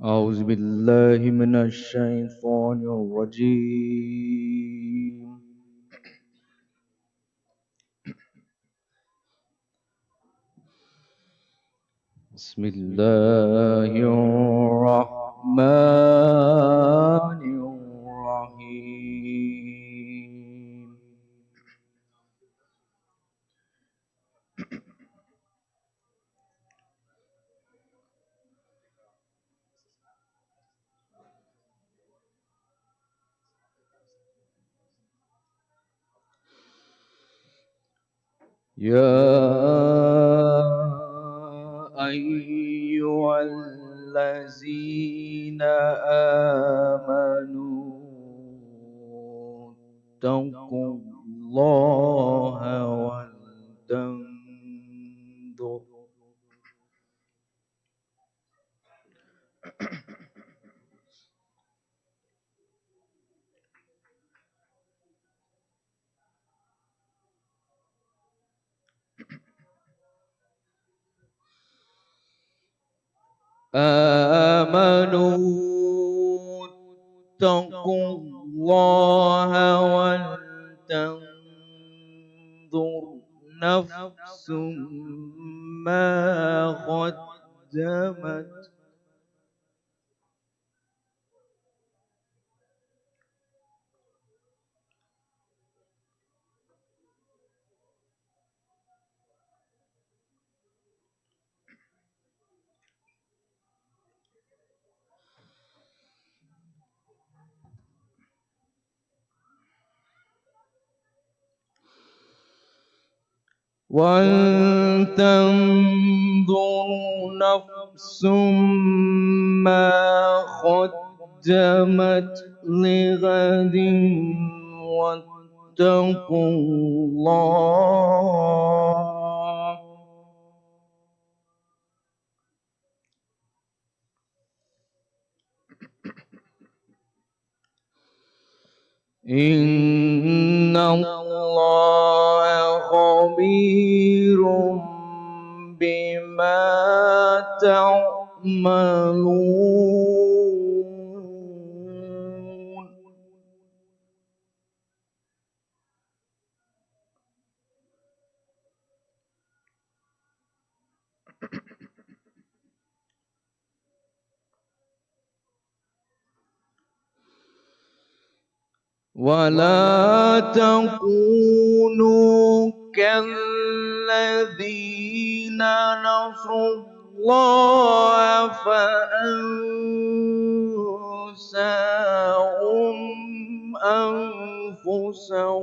أعوذ بالله من الشيطان الرجيم. بسم الله الرحمن الرحيم. يا أيها الذين آمنوا اتقوا الله ولتنظر آمنوا اتقوا الله ولتنظر نفس ما قدمت ولتنظر نفس ما قدمت لغد واتقوا الله إن الله خبير بما تعملون. ولا تكونوا كالذين نصروا الله فأنساهم أنفسهم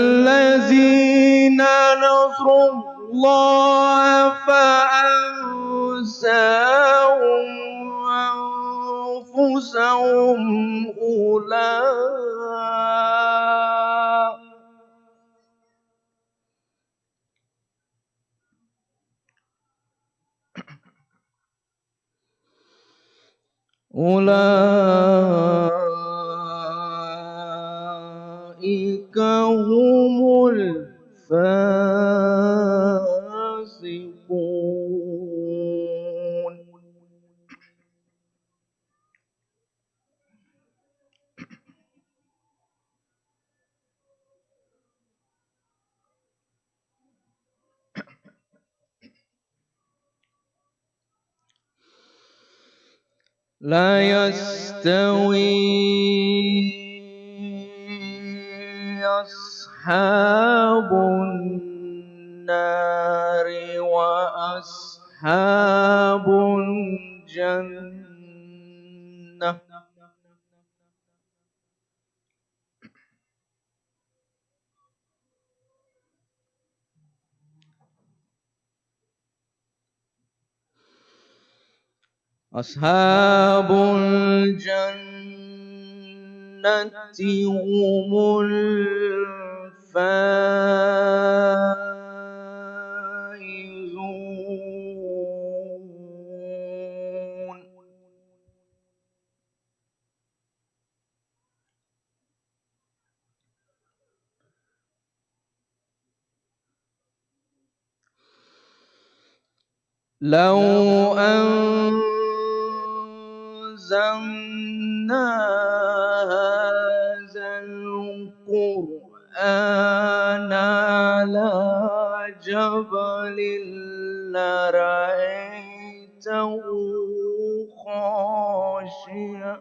كالذين نصروا الله فأنساهم أنفسهم أولئك هم الفاسقون. لا يستوي أصحاب النار وأصحاب الجنة أصحاب الجنة هم لو أنزلنا هذا القرآن على جبل لرأيته خاشعا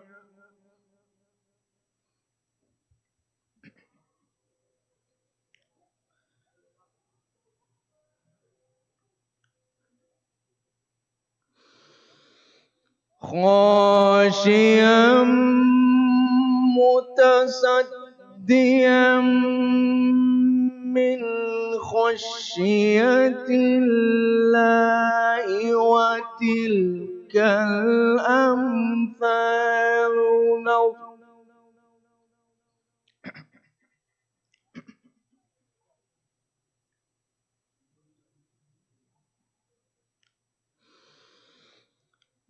خاشعا متصديا من خشية الله وتلك الأمثال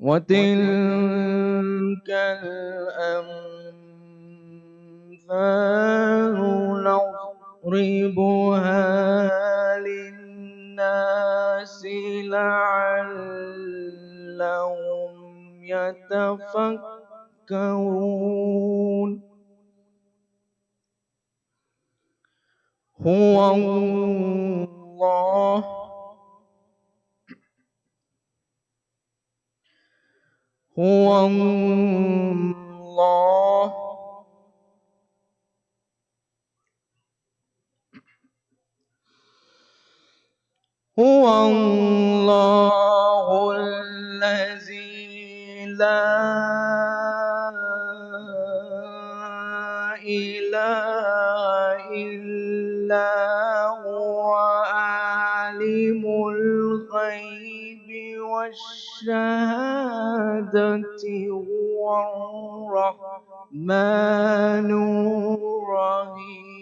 وتلك الأمثال نضربها للناس لعلهم يتفكرون هو الله هو الله هو الله الذي لا إله إلا هو عالم الغيب والشهادة هو الرحمن الرحيم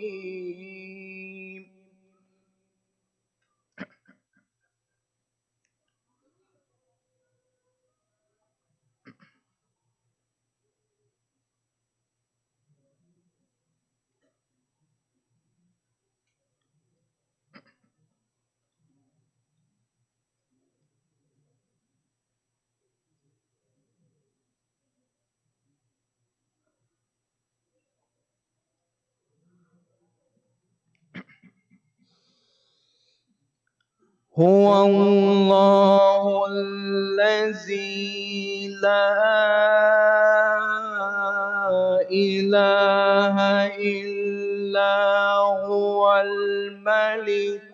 هو الله الذي لا إله إلا هو الملك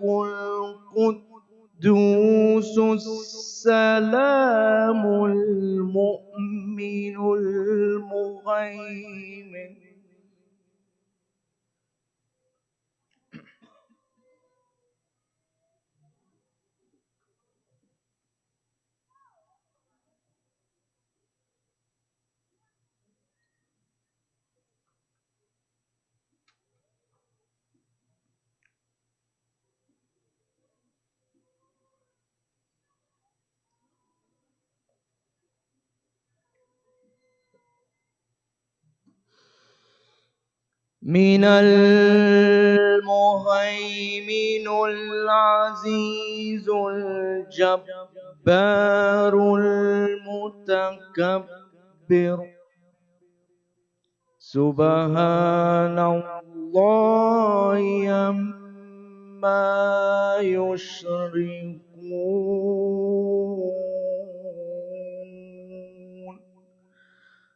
القدوس السلام المؤمن المهيمن من المهيمن العزيز الجبار المتكبر سبحان الله عما يشركون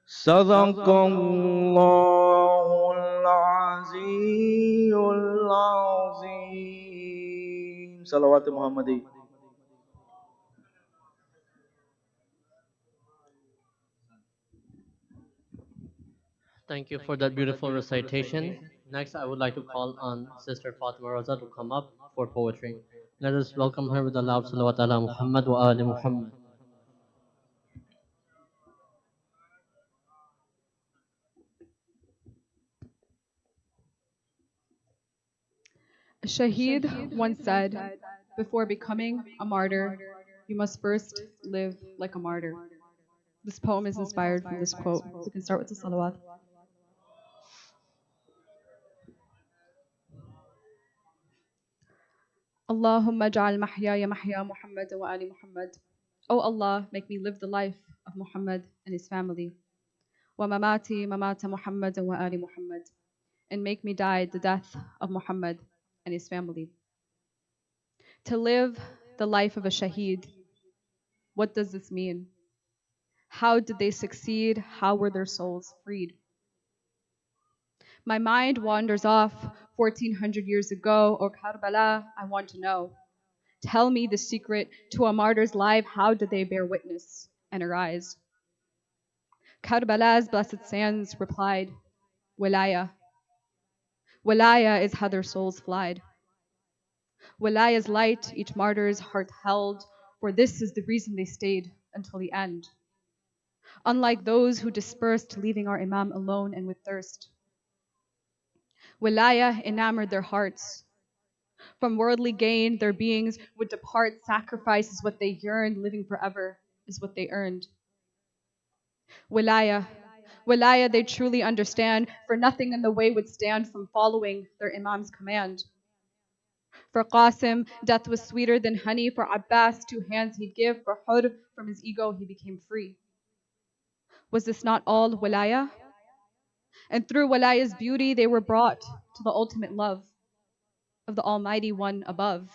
صدق الله العظيم العظيم صلوات محمدي. Thank you for that beautiful recitation. Next, I would like to call on Sister Fatima Raza to come up for poetry. Let us welcome her with a loud salawat ala Muhammad wa ali Muhammad. A Shaheed once said, before becoming a martyr, you must first live like a martyr. This poem is inspired from this quote. We can start with the salawat. اللهم اجعل محياي محيا محمد وآل محمد O Allah, make me live the life of Muhammad and his family. وَمَمَاتِي مَمَاتَ مُحَمَّدٍ وَآلِ Muhammad. And make me die the death of Muhammad and his family. To live the life of a shaheed, what does this mean? How did they succeed? How were their souls freed? My mind wanders off 1400 years ago, or Karbala, I want to know. Tell me the secret to a martyr's life. How did they bear witness and arise? Karbala's blessed sands replied, Wilaya. Wilaya is how their souls flied. Wilaya's light each martyr's heart held, for this is the reason they stayed until the end. Unlike those who dispersed, leaving our Imam alone and with thirst. Wilaya enamored their hearts. From worldly gain, their beings would depart. Sacrifice is what they yearned. Living forever is what they earned. Wilaya. Wilaya they truly understand, for nothing in the way would stand from following their Imam's command. For Qasim, death was sweeter than honey. For Abbas, 2 hands he'd give. For Hur, from his ego he became free. Was this not all Wilaya? And through Wilaya's beauty, they were brought to the ultimate love of the Almighty One above.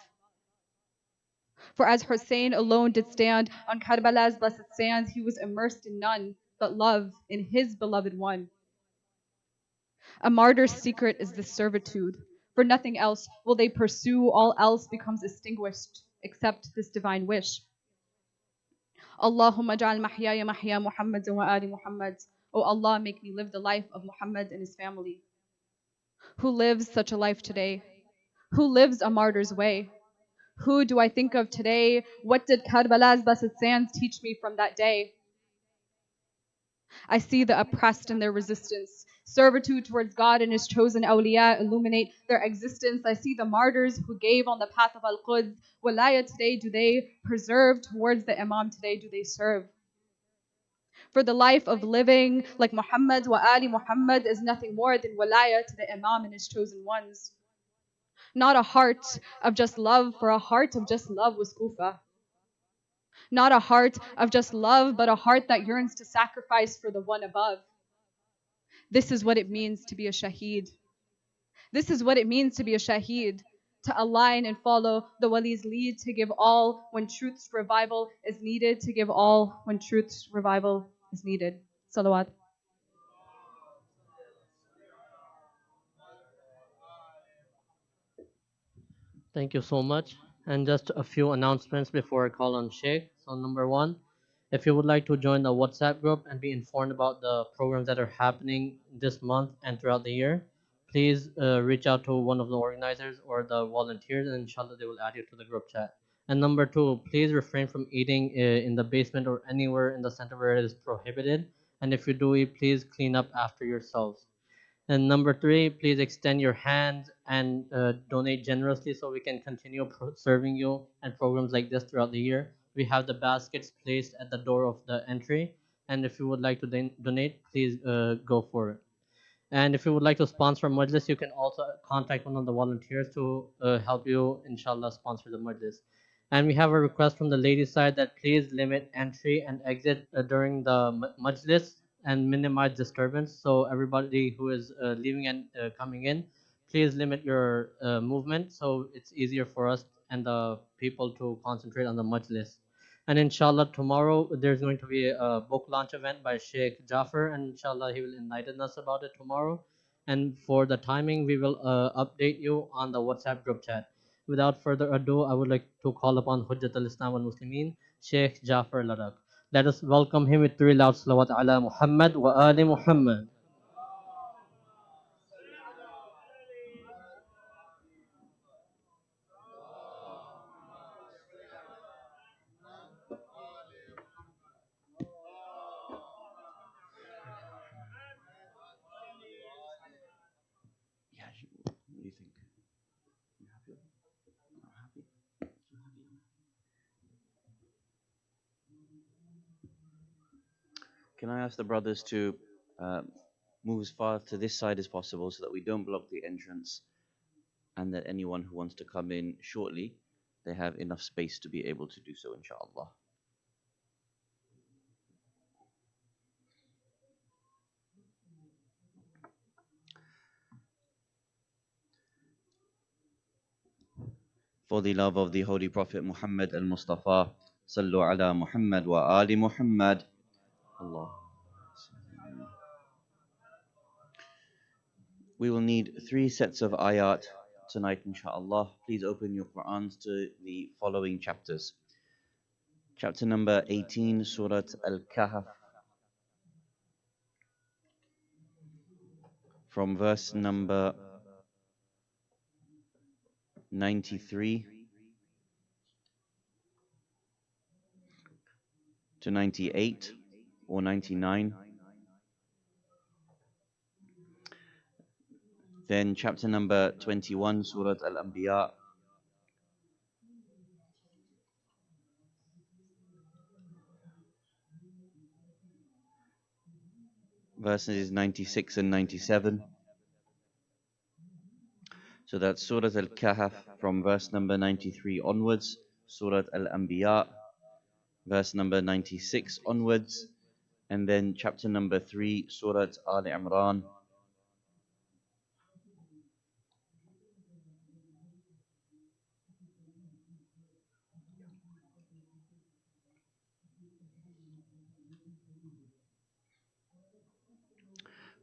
For as Hussein alone did stand on Karbala's blessed sands, he was immersed in none but love in his beloved one. A martyr's secret is this servitude. For nothing else will they pursue, all else becomes extinguished, except this divine wish. Allahumma ja'al mahyaya mahya Muhammadin wa ali Muhammad. O Allah, make me live the life of Muhammad and his family. Who lives such a life today? Who lives a martyr's way? Who do I think of today? What did Karbala's blessed sands teach me from that day? I see the oppressed in their resistance. Servitude towards God and His chosen awliya illuminate their existence. I see the martyrs who gave on the path of Al-Quds. Walaya today, do they preserve towards the Imam today? Do they serve? For the life of living like Muhammad wa Ali Muhammad is nothing more than walaya to the Imam and His chosen ones. Not a heart of just love, for a heart of just love was kufa. Not a heart of just love, but a heart that yearns to sacrifice for the one above. This is what it means to be a shaheed. This is what it means to be a shaheed. To align and follow the wali's lead, to give all when truth's revival is needed, to give all when truth's revival is needed. Salawat. Thank you so much. And just a few announcements before I call on Sheikh. So number one, if you would like to join the WhatsApp group and be informed about the programs that are happening this month and throughout the year, please reach out to one of the organizers or the volunteers, and inshallah they will add you to the group chat. And number two, please refrain from eating in the basement or anywhere in the center where it is prohibited. And if you do eat, please clean up after yourselves. And number three, please extend your hand and donate generously so we can continue serving you and programs like this throughout the year. We have the baskets placed at the door of the entry. And if you would like to donate, please go for it. And if you would like to sponsor Majlis, you can also contact one of the volunteers to help you, inshallah, sponsor the Majlis. And we have a request from the ladies' side that please limit entry and exit during the Majlis and minimize disturbance. So everybody who is leaving and coming in, please limit your movement so it's easier for us and the people to concentrate on the Majlis. And inshallah, tomorrow there's going to be a book launch event by Sheikh Jaffer, and inshallah, he will enlighten us about it tomorrow. And for the timing, we will update you on the WhatsApp group chat. Without further ado, I would like to call upon Hujjat al-Islam wal-Muslimin, Sheikh Jaffer Ladak. Let us welcome him with 3 loud salawat ala Muhammad wa ali Muhammad. What do you think? You happy? Not happy? You happy? Can I ask the brothers to move as far to this side as possible so that we don't block the entrance, and that anyone who wants to come in shortly, they have enough space to be able to do so, inshallah. For the love of the Holy Prophet Muhammad al-Mustafa, Sallu ala Muhammad wa ali Muhammad. Allah. We will need 3 sets of ayat tonight, inshallah. Please open your Qur'ans to the following chapters. Chapter number 18, Surah Al-Kahf, from verse number 93 to 98 or 99. Then chapter number 21, Surah Al-Anbiya, verses 96 and 97. So that's Surah Al-Kahf from verse number 93 onwards, Surah Al-Anbiya, verse number 96 onwards, and then chapter number 3, Surah Al-Imran,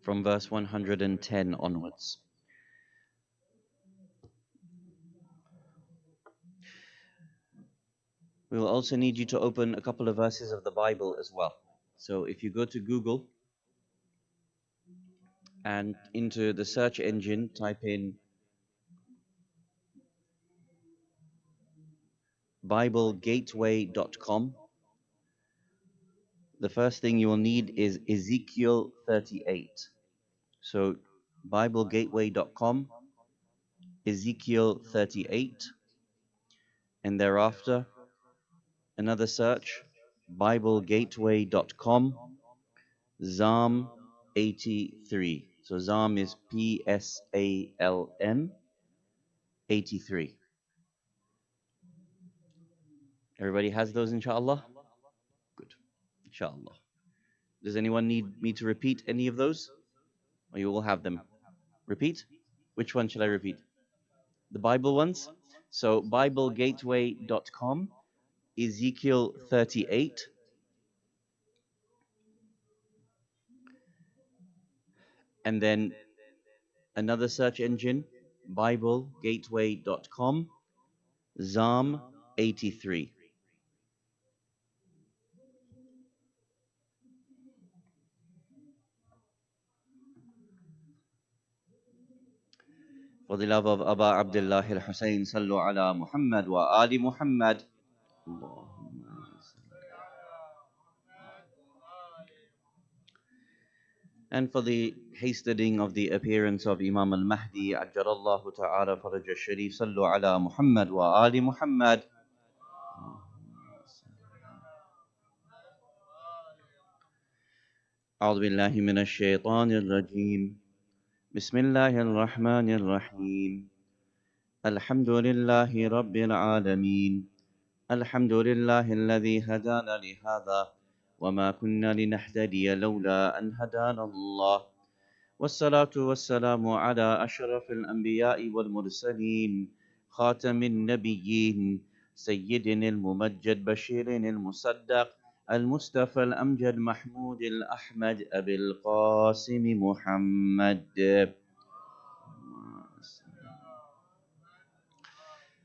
from verse 110 onwards. We will also need you to open a couple of verses of the Bible as well. So if you go to Google and into the search engine type in BibleGateway.com, the first thing you will need is Ezekiel 38. So BibleGateway.com, Ezekiel 38, and thereafter another search, BibleGateway.com, Psalm 83. So Psalm is Psalm 83. Everybody has those, inshallah? Good, inshallah. Does anyone need me to repeat any of those? Or you all have them? Repeat? Which one shall I repeat? The Bible ones? So BibleGateway.com, Ezekiel 38, and then another search engine, BibleGateway.com, Psalm 83. For the love of Aba Abdullah al-Hussein, Sallu ala Muhammad wa ali Muhammad. And for the hastening of the appearance of Imam al-Mahdi, Ajjalallahu ta'ala faraj al-Sharif, Sallu ala Muhammad wa ali Muhammad. أعوذ بالله من الشيطان الرجيم. بسم الله الرحمن الرحيم. الحمد لله رب العالمين. الحمد لله الذي هدانا لهذا وما كنا لنهتدي لولا أن هدانا الله. والصلاة والسلام على أشرف الأنبياء والمرسلين خاتم النبيين سيدنا الممجد بشير المصدق المصطفى الأمجد محمود الأحمد أبي القاسم محمد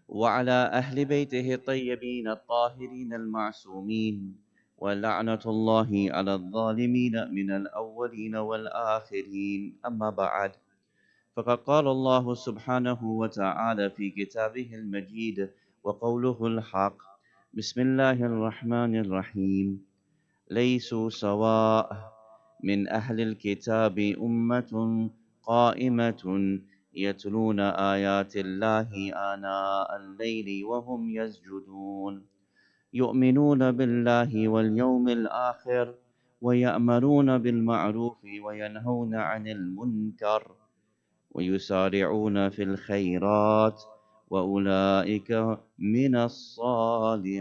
وعلى أهل بيته الطيبين الطاهرين المعصومين ولعنة الله على الظالمين من الأولين والآخرين. أما بعد، فقد قال الله سبحانه وتعالى في كتابه المجيد وقوله الحق: بسم الله الرحمن الرحيم. ليسوا سواء من أهل الكتاب أمة قائمة يتلون آيات الله آناء الليل وهم يسجدون يؤمنون بالله واليوم الآخر ويأمرون بالمعروف وينهون عن المنكر ويسارعون في الخيرات وأولئك من الصالحين.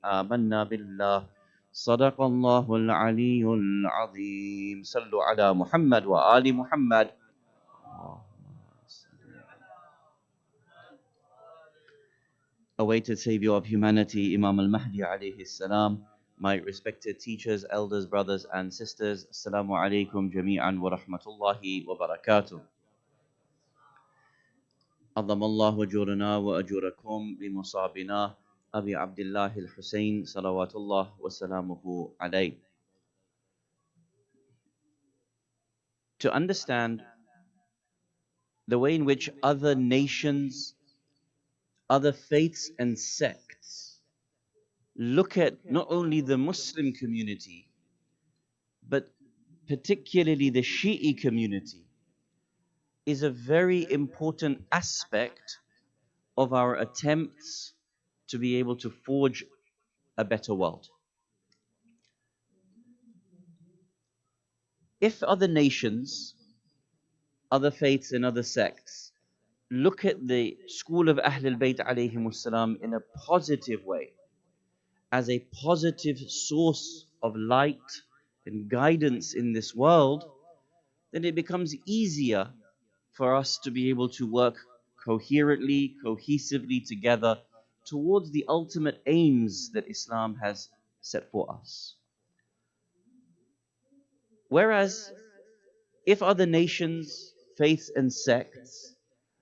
آمنا بالله. صدق الله العلي العظيم. صلوا على محمد وآل محمد. awaited savior of humanity, Imam al-Mahdi alayhi salam, my respected teachers, elders, brothers and sisters, Assalamu alaikum jami'an wa rahmatullahi wa barakatuh. عظم الله أجورنا وأجوركم بمصابنا أبي عبد الله الحسين صلوات الله وسلامه عليه. To understand the way in which other nations, other faiths and sects look at not only the Muslim community, but particularly the Shi'i community, is a very important aspect of our attempts to be able to forge a better world. If other nations, other faiths and other sects look at the school of Ahlul Bayt alayhimus salam in a positive way, as a positive source of light and guidance in this world, then it becomes easier for us to be able to work coherently, cohesively together towards the ultimate aims that Islam has set for us. Whereas, if other nations, faiths and sects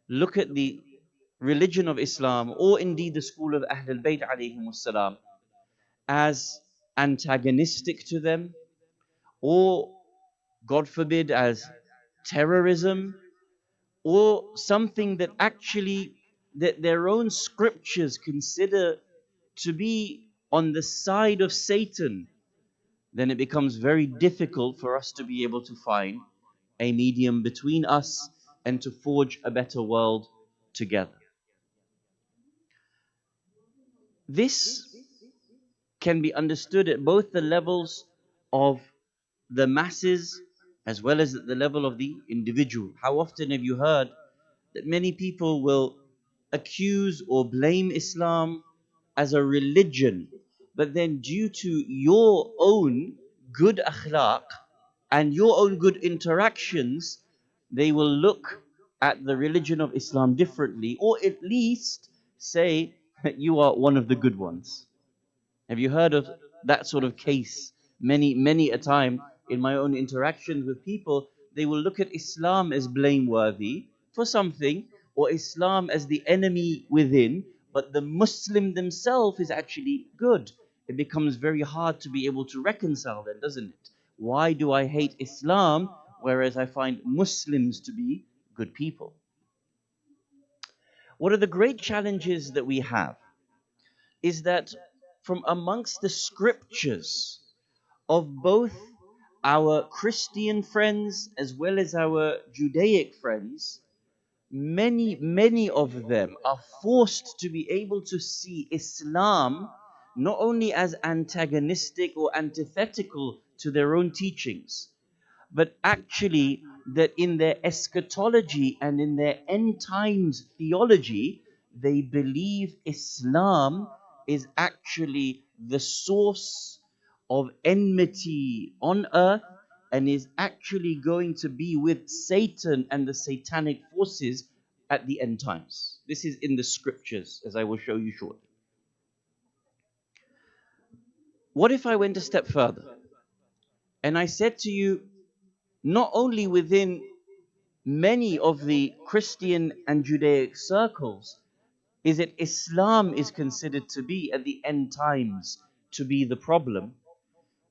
look at the religion of Islam, or indeed the school of Ahlul Bayt alayhimus salam, as antagonistic to them, or God forbid as terrorism, or something that actually that their own scriptures consider to be on the side of Satan, then it becomes very difficult for us to be able to find a medium between us and to forge a better world together. This can be understood at both the levels of the masses as well as at the level of the individual. How often have you heard that many people will accuse or blame Islam as a religion, but then due to your own good akhlaq and your own good interactions, they will look at the religion of Islam differently, or at least say that you are one of the good ones. Have you heard of that sort of case? Many a time in my own interactions with people, they will look at Islam as blameworthy for something, or Islam as the enemy within, but the Muslim themselves is actually good. It becomes very hard to be able to reconcile that, doesn't it? Why do I hate Islam, whereas I find Muslims to be good people? One of the great challenges that we have is that from amongst the scriptures of both our Christian friends as well as our Judaic friends, many of them are forced to be able to see Islam not only as antagonistic or antithetical to their own teachings, but actually that in their eschatology and in their end times theology, they believe Islam is actually the source of enmity on earth and is actually going to be with Satan and the satanic forces at the end times. This is in the scriptures, as I will show you shortly. What if I went a step further and I said to you, not only within many of the Christian and Judaic circles is it Islam is considered to be at the end times to be the problem,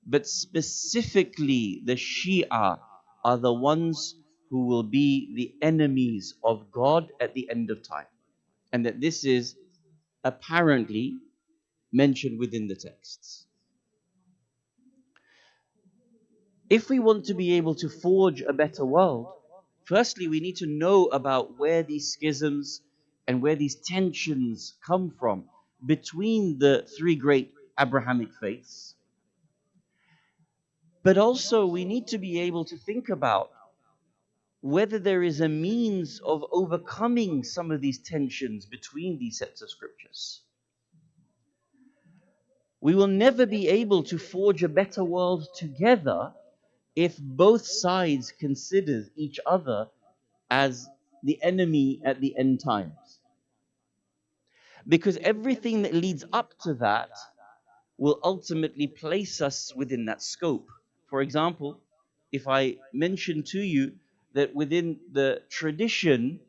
but specifically the Shia are the ones who will be the enemies of God at the end of time, and that this is apparently mentioned within the texts. If we want to be able to forge a better world, firstly, we need to know about where these schisms and where these tensions come from between the three great Abrahamic faiths. But also, we need to be able to think about whether there is a means of overcoming some of these tensions between these sets of scriptures. We will never be able to forge a better world together if both sides consider each other as the enemy at the end times. Because everything that leads up to that will ultimately place us within that scope. For example, if I mention to you that within the tradition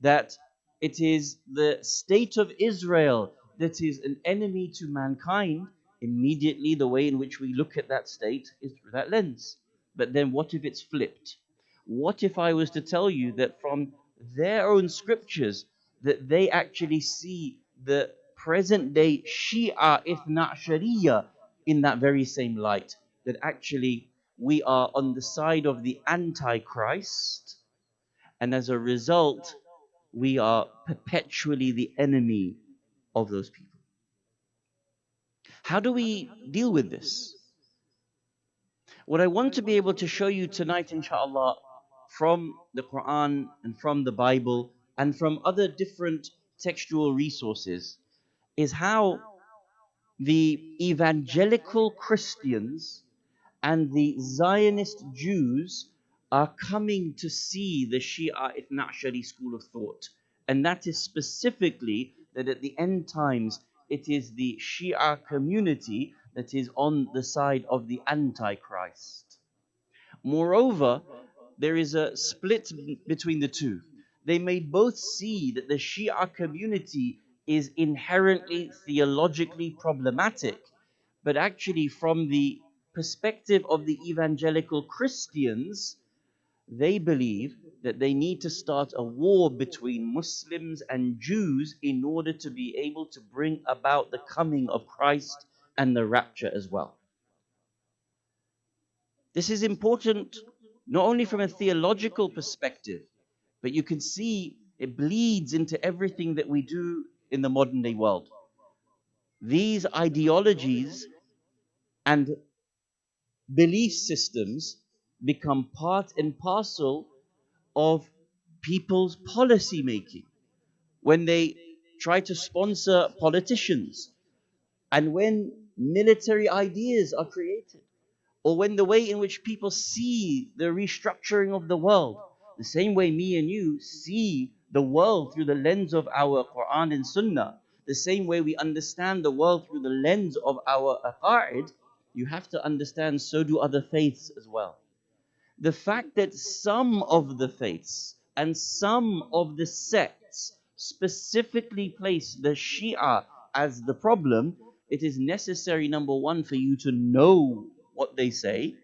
that it is the state of Israel that is an enemy to mankind, immediately the way in which we look at that state is through that lens. But then what if it's flipped? What if I was to tell you that from their own scriptures that they actually see the present day Shia Ithna Shariya in that very same light, that actually we are on the side of the Antichrist, and as a result we are perpetually the enemy of those people. How do we deal with this? What I want to be able to show you tonight, inshallah, from the Quran and from the Bible and from other different textual resources, is how the evangelical Christians and the Zionist Jews are coming to see the Shia Ithna Ashari school of thought. And that is specifically that at the end times, it is the Shia community that is on the side of the Antichrist. Moreover, there is a split between the two. They may both see that the Shia community is inherently theologically problematic, but actually from the perspective of the evangelical Christians, they believe that they need to start a war between Muslims and Jews in order to be able to bring about the coming of Christ and the rapture as well. This is important not only from a theological perspective, but you can see it bleeds into everything that we do in the modern day world. These ideologies and belief systems become part and parcel of people's policy making. When they try to sponsor politicians, and when military ideas are created, or when the way in which people see the restructuring of the world, the same way me and you see the world through the lens of our Quran and Sunnah, the same way we understand the world through the lens of our aqa'id, you have to understand so do other faiths as well. The fact that some of the faiths and some of the sects specifically place the Shia as the problem, it is necessary, number one, for you to know what they say,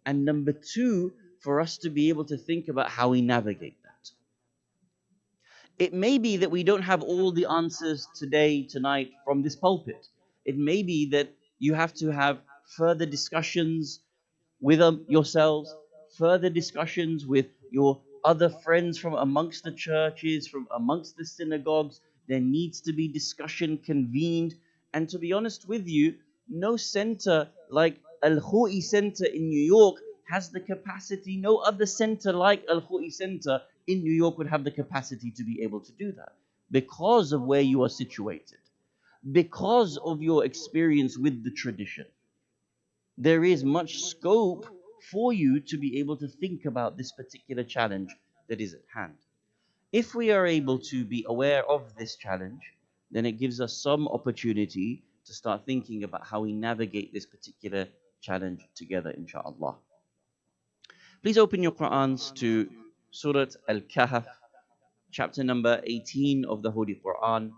and number two, for us to be able to think about how we navigate that. It may be that we don't have all the answers today, tonight, from this pulpit. It may be that you have to have further discussions with yourselves, further discussions with your other friends from amongst the churches, from amongst the synagogues. There needs to be discussion convened. And to be honest with you, no center like Al-Khoei Center in New York has the capacity, no other center like Al-Khoei Center in New York would have the capacity to be able to do that, because of where you are situated, because of your experience with the tradition. There is much scope for you to be able to think about this particular challenge that is at hand. If we are able to be aware of this challenge, then it gives us some opportunity to start thinking about how we navigate this particular challenge together, inshallah. Please open your Qur'ans to Surah Al-Kahf, chapter number 18 of the Holy Quran,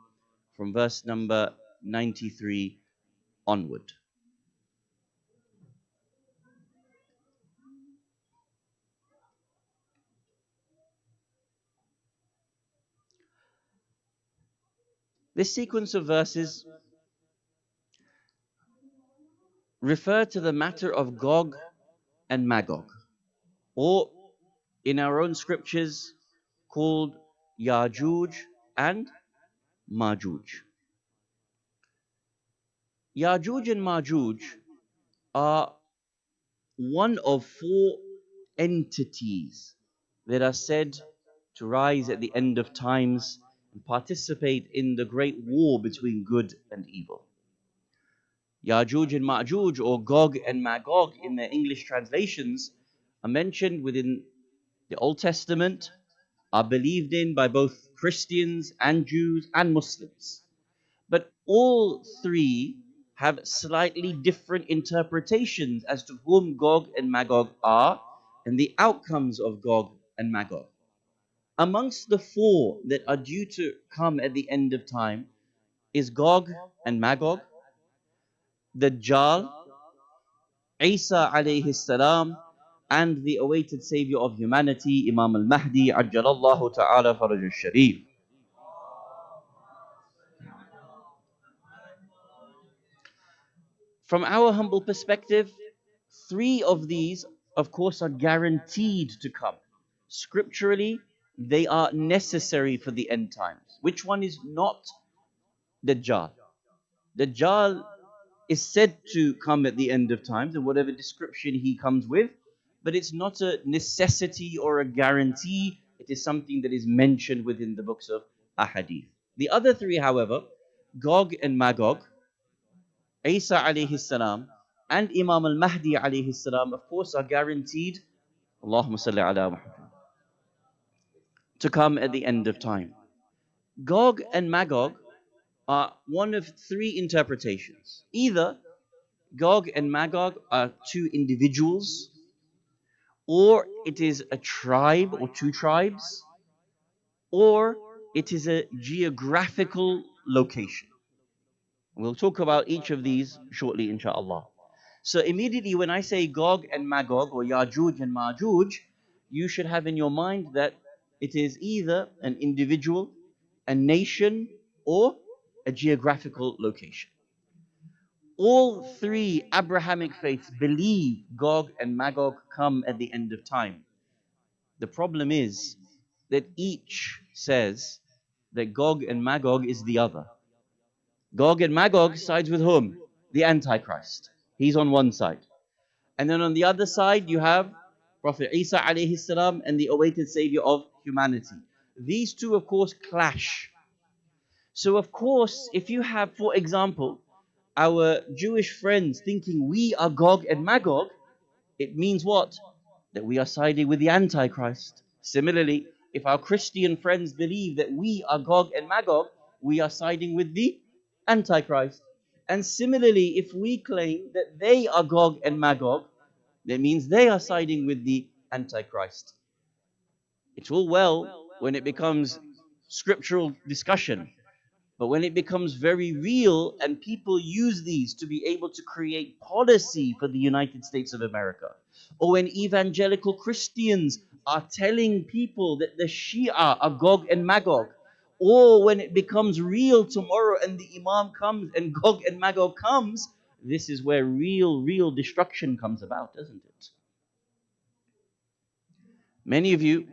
from verse number 93 onward. This sequence of verses refer to the matter of Gog and Magog, or in our own scriptures called Yajuj and Majuj. Yajuj and Majuj are one of four entities that are said to rise at the end of times and participate in the great war between good and evil. Yajuj and Majuj, or Gog and Magog in their English translations, are mentioned within the Old Testament, are believed in by both Christians and Jews and Muslims. But all three have slightly different interpretations as to whom Gog and Magog are and the outcomes of Gog and Magog. Amongst the four that are due to come at the end of time is Gog and Magog, Dajjal, Isa alayhi salam, and the awaited savior of humanity, Imam al-Mahdi, ajjalallahu ta'ala faraj al-sharif. From our humble perspective, three of these, of course, are guaranteed to come. Scripturally, they are necessary for the end times. Which one is not? Dajjal. Dajjal is said to come at the end of times, and whatever description he comes with, but it's not a necessity or a guarantee. It is something that is mentioned within the books of Ahadith. The other three, however, Gog and Magog, Isa alayhi salam, and Imam al-Mahdi alayhi salam, of course, are guaranteed, Allahumma salli ala Muhammad, to come at the end of time. Gog and Magog are one of three interpretations. Either Gog and Magog are two individuals, or it is a tribe or two tribes, or it is a geographical location. We'll talk about each of these shortly, inshallah. So immediately when I say Gog and Magog, or Yajuj and Majuj, you should have in your mind that it is either an individual, a nation, or a geographical location. All three Abrahamic faiths believe Gog and Magog come at the end of time. The problem is that each says that Gog and Magog is the other. Gog and Magog sides with whom? The Antichrist. He's on one side. And then on the other side, you have Prophet Isa alayhi salam and the awaited savior of humanity. These two, of course, clash. So, of course, if you have, for example, our Jewish friends thinking we are Gog and Magog, it means what? That we are siding with the Antichrist. Similarly, if our Christian friends believe that we are Gog and Magog, we are siding with the Antichrist. And similarly, if we claim that they are Gog and Magog, that means they are siding with the Antichrist. It's all well when it becomes scriptural discussion, but when it becomes very real and people use these to be able to create policy for the United States of America, or when evangelical Christians are telling people that the Shia are Gog and Magog, or when it becomes real tomorrow and the Imam comes and Gog and Magog comes, this is where real destruction comes about, doesn't it? Many of you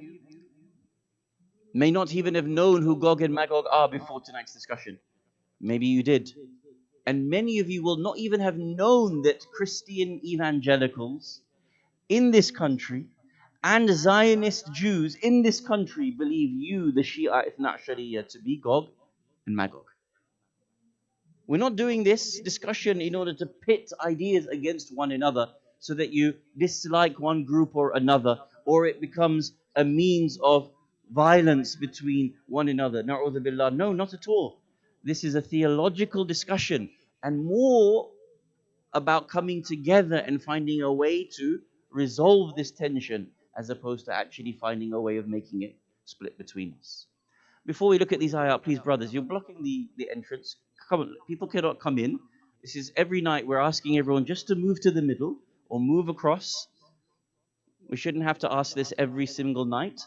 may not even have known who Gog and Magog are before tonight's discussion. Maybe you did. And many of you will not even have known that Christian evangelicals in this country and Zionist Jews in this country believe you, the Shia Ithna Ashariya, to be Gog and Magog. We're not doing this discussion in order to pit ideas against one another so that you dislike one group or another, or it becomes a means of violence between one another. Na'udhu billah. No, not at all. This is a theological discussion and more about coming together and finding a way to resolve this tension as opposed to actually finding a way of making it split between us. Before we look at these ayat, please brothers, you're blocking the entrance. Come on, people cannot come in. This is every night we're asking everyone just to move to the middle or move across. We shouldn't have to ask this every single night.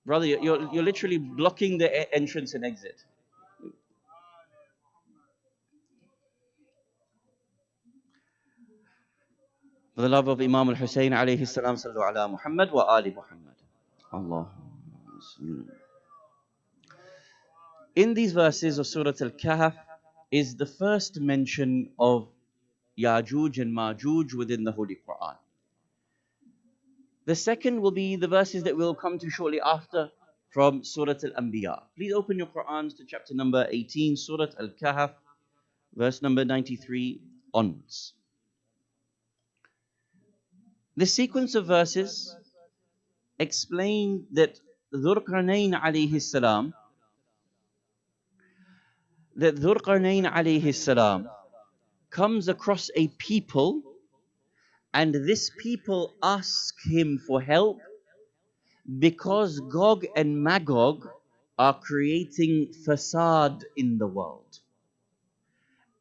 Brother, you're literally blocking the entrance and exit. For the love of Imam al-Hussein alayhi salam, sallu ala Muhammad wa ali Muhammad. Allah. In these verses of Surah Al-Kahf is the first mention of Yajuj and Majuj within the Holy Quran. The second will be the verses that we'll come to shortly after from Surah Al-Anbiya. Please open your Qur'ans to chapter number 18, Surah Al-Kahf, verse number 93 onwards. The sequence of verses explain that Dhul Qarnayn alayhi salam that Dhul Qarnayn alayhi salam comes across a people, and this people ask him for help because Gog and Magog are creating fasad in the world.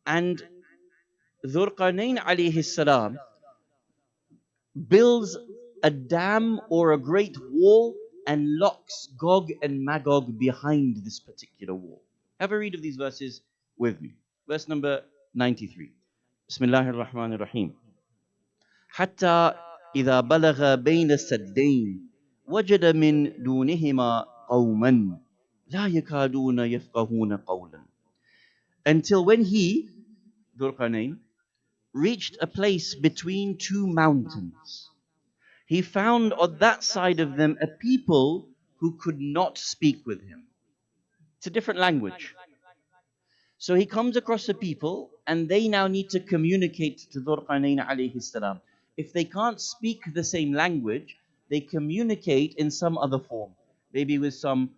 And Dhul Qarnayn alayhi salam builds a dam or a great wall and locks Gog and Magog behind this particular wall. Have a read of these verses with me. Verse number 93. Bismillah ar-Rahman ar-Rahim. حتى إذا بلغ بين السدين وجد من دونهما قوما لا يكادون يفقهون قولا. Until when he, Dhul Qarnayn, reached a place between two mountains, he found on that side of them a people who could not speak with him. It's a different language. So he comes across a people, and they now need to communicate to Dhul Qarnayn alayhi salam. If they can't speak the same language, they communicate in some other form, maybe with some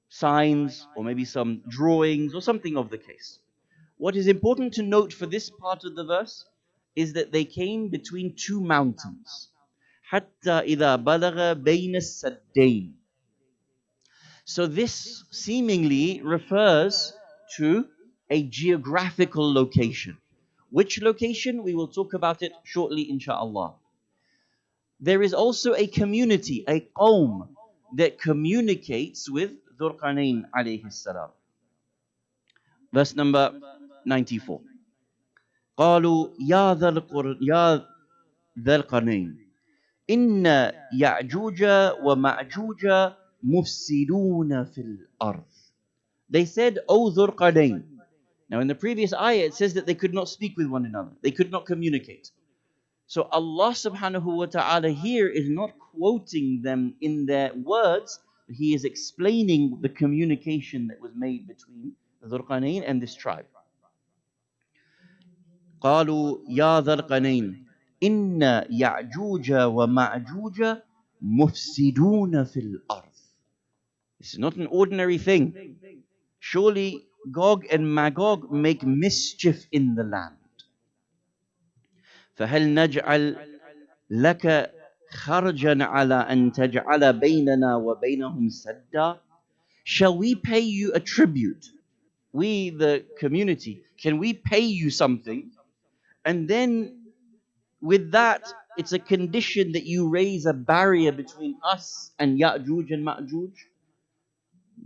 signs or maybe some drawings or something of the case. What is important to note for this part of the verse is that they came between two mountains. حتى إذا بلغ بين السدين. So this seemingly refers to a geographical location. Which location? We will talk about it shortly, inshaAllah. There is also a community, a qawm, that communicates with Dhul Qarnayn alayhi salam. Verse number 94. قالوا يا ذا القرنين إن يأجوج ومأجوج مفسدون في الأرض. They said, O Dhul Qarnayn. Now in the previous ayah it says that they could not speak with one another. They could not communicate. So Allah subhanahu wa ta'ala here is not quoting them in their words. He is explaining the communication that was made between Dhul Qarnayn and this tribe. قالوا يا ذا القرنين إن يأجوج ومأجوج مفسدون في الأرض. This is not an ordinary thing. Surely Gog and Magog make mischief in the land. فهل نجعل لك خرجا على أن تجعل بيننا وبينهم سدا. Shall we pay you a tribute? We, the community, can we pay you something? And then with that, it's a condition that you raise a barrier between us and Ya'juj and Ma'juj.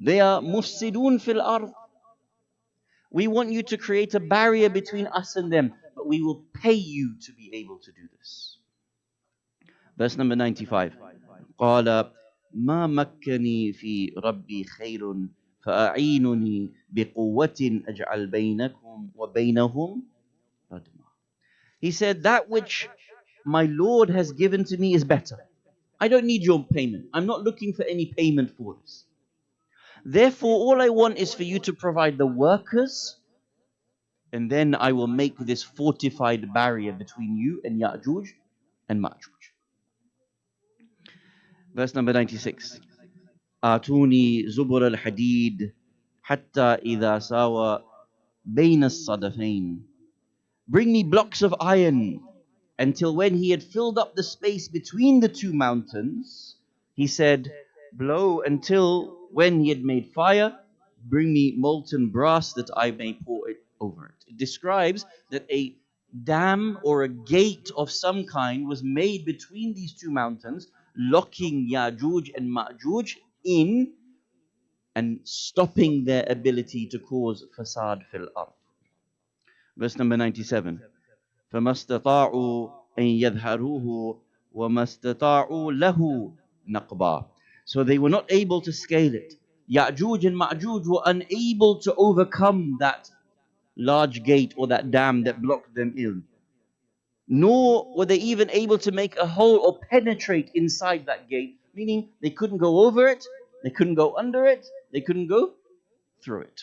They are mufsidun fil ard. We want you to create a barrier between us and them, but we will pay you to be able to do this. Verse number 95. قال ما مكني في ربي خير فأعينني بقوة أجعل بينكم وبينهم ردما. He said, that which my Lord has given to me is better. I don't need your payment. I'm not looking for any payment for this. Therefore, all I want is for you to provide the workers, and then I will make this fortified barrier between you and Ya'juj and Ma'juj. Verse number 96. آتوني زبر الحديد حتى إذا ساوى بين الصدفين. Bring me blocks of iron, until when he had filled up the space between the two mountains, he said, blow until when he had made fire, bring me molten brass that I may pour it over it. It describes that a dam or a gate of some kind was made between these two mountains, locking Ya'juj and Ma'juj in and stopping their ability to cause fasad fil ard. Verse number 97. فَمَا اسْتَطَاعُوا أَن يَظْهَرُوهُ وَمَا اسْتَطَاعُوا لَهُ نَقْبًا. So they were not able to scale it. Ya'juj and Ma'juj were unable to overcome that large gate or that dam that blocked them in. Nor were they even able to make a hole or penetrate inside that gate, meaning they couldn't go over it, they couldn't go under it, they couldn't go through it.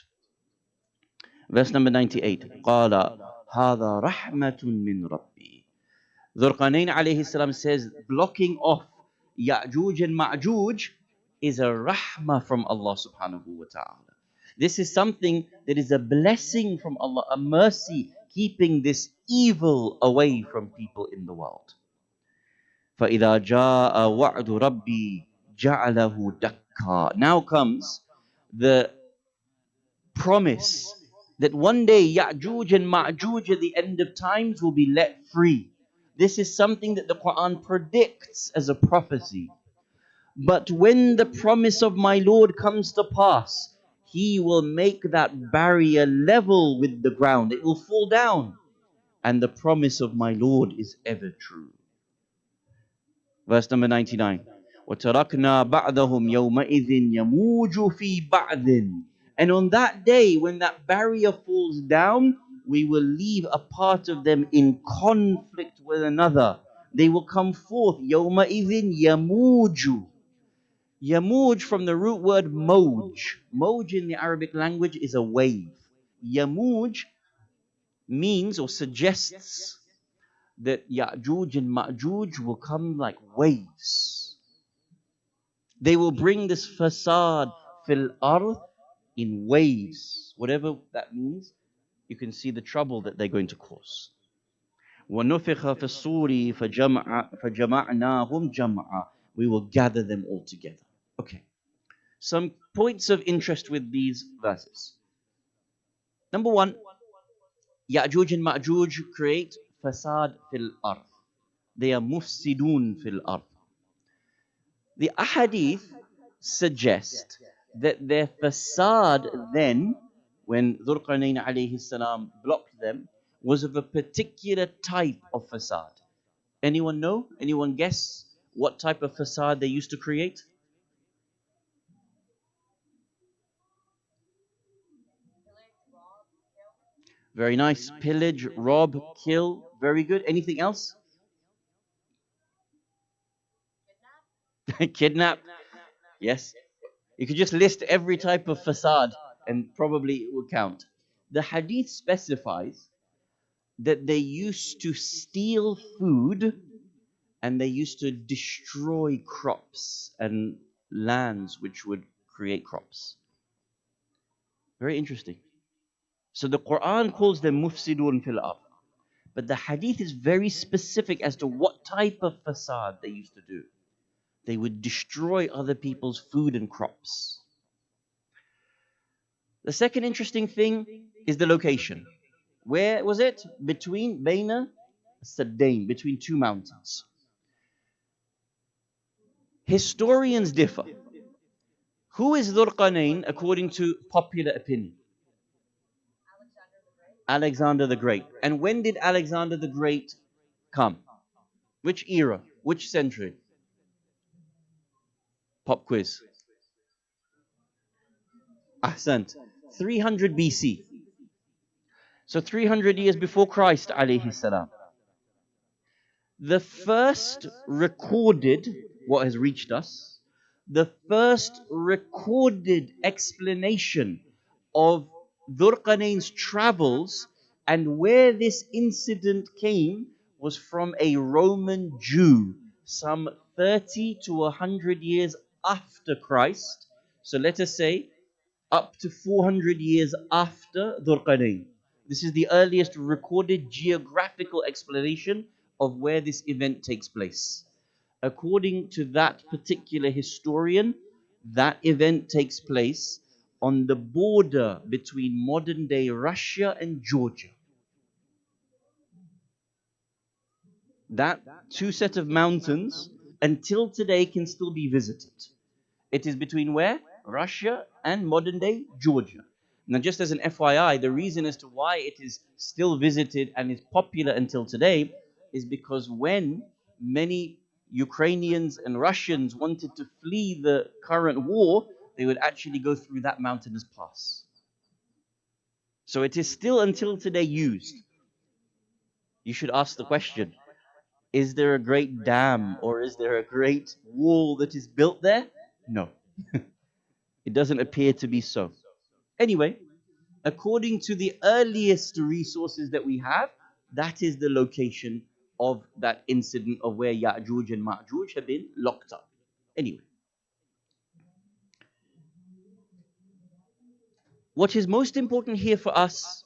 Verse number 98. قَالَ هَذَا رَحْمَةٌ مِّن رَبِّي. Dhul Qarnayn alayhi salam says, blocking off Ya'juj and Ma'juj is a rahmah from Allah subhanahu wa ta'ala. This is something that is a blessing from Allah, a mercy, keeping this evil away from people in the world. فَإِذَا جَاءَ وَعْدُ رَبِّي جَعَلَهُ دَكَّا. Now comes the promise that one day Ya'juj and Ma'juj at the end of times will be let free. This is something that the Quran predicts as a prophecy. But when the promise of my Lord comes to pass, He will make that barrier level with the ground. It will fall down. And the promise of my Lord is ever true. Verse number 99. وَتَرَكْنَا بَعْضَهُمْ يَوْمَئِذٍ يَمُوجُ فِي بَعْضٍ. And on that day, when that barrier falls down, we will leave a part of them in conflict with another. They will come forth. يَوْمَئِذٍ يَمُوجُ. Yamuj from the root word moj. Moj in the Arabic language is a wave. Yamuj means or suggests that Ya'juj and Ma'juj will come like waves. They will bring this fasad fil ard in waves. Whatever that means, you can see the trouble that they're going to cause. وَنُفِخَ فِي الصُّورِ فَجَمَعْنَاهُمْ جَمْعًا. We will gather them all together. Okay. Some points of interest with these verses. Number one, Ya'juj and Ma'juj create fasad fil ard. They are mufsidun fil ard. The ahadith suggest that their fasad then, when Dhul Qarnayn alayhi salam blocked them, was of a particular type of fasad. Anyone know? Anyone guess what type of fasad they used to create? Very nice. Pillage, rob, kill. Very good. Anything else? Kidnap. Yes. You could just list every type of facade and probably it would count. The hadith specifies that they used to steal food and they used to destroy crops and lands which would create crops. Very interesting. So the Quran calls them mufsidun fil ard. But the hadith is very specific as to what type of facade they used to do. They would destroy other people's food and crops. The second interesting thing is the location. Where was it? Between Baina Saddain, between two mountains. Historians differ. Who is Dhul Qarnayn according to popular opinion? Alexander the Great. And when did Alexander the Great come? Which era? Which century? Pop quiz. Ahsant. 300 BC. So 300 years before Christ alayhi salam. The first recorded, what has reached us, the first recorded explanation of Dhul Qarnayn's travels and where this incident came was from a Roman Jew some 30 to 100 years after Christ. So let us say up to 400 years after Dhul Qarnayn. This is the earliest recorded geographical explanation of where this event takes place. According to that particular historian, that event takes place on the border between modern-day Russia and Georgia. That two set of mountains, until today, can still be visited. It is between where? Russia and modern-day Georgia. Now, just as an FYI, the reason as to why it is still visited and is popular until today is because when many Ukrainians and Russians wanted to flee the current war, they would actually go through that mountainous pass. So it is still until today used. You should ask the question, is there a great dam or is there a great wall that is built there? No. It doesn't appear to be so. Anyway, according to the earliest resources that we have, that is the location of that incident of where Ya'juj and Ma'juj have been locked up. Anyway. What is most important here for us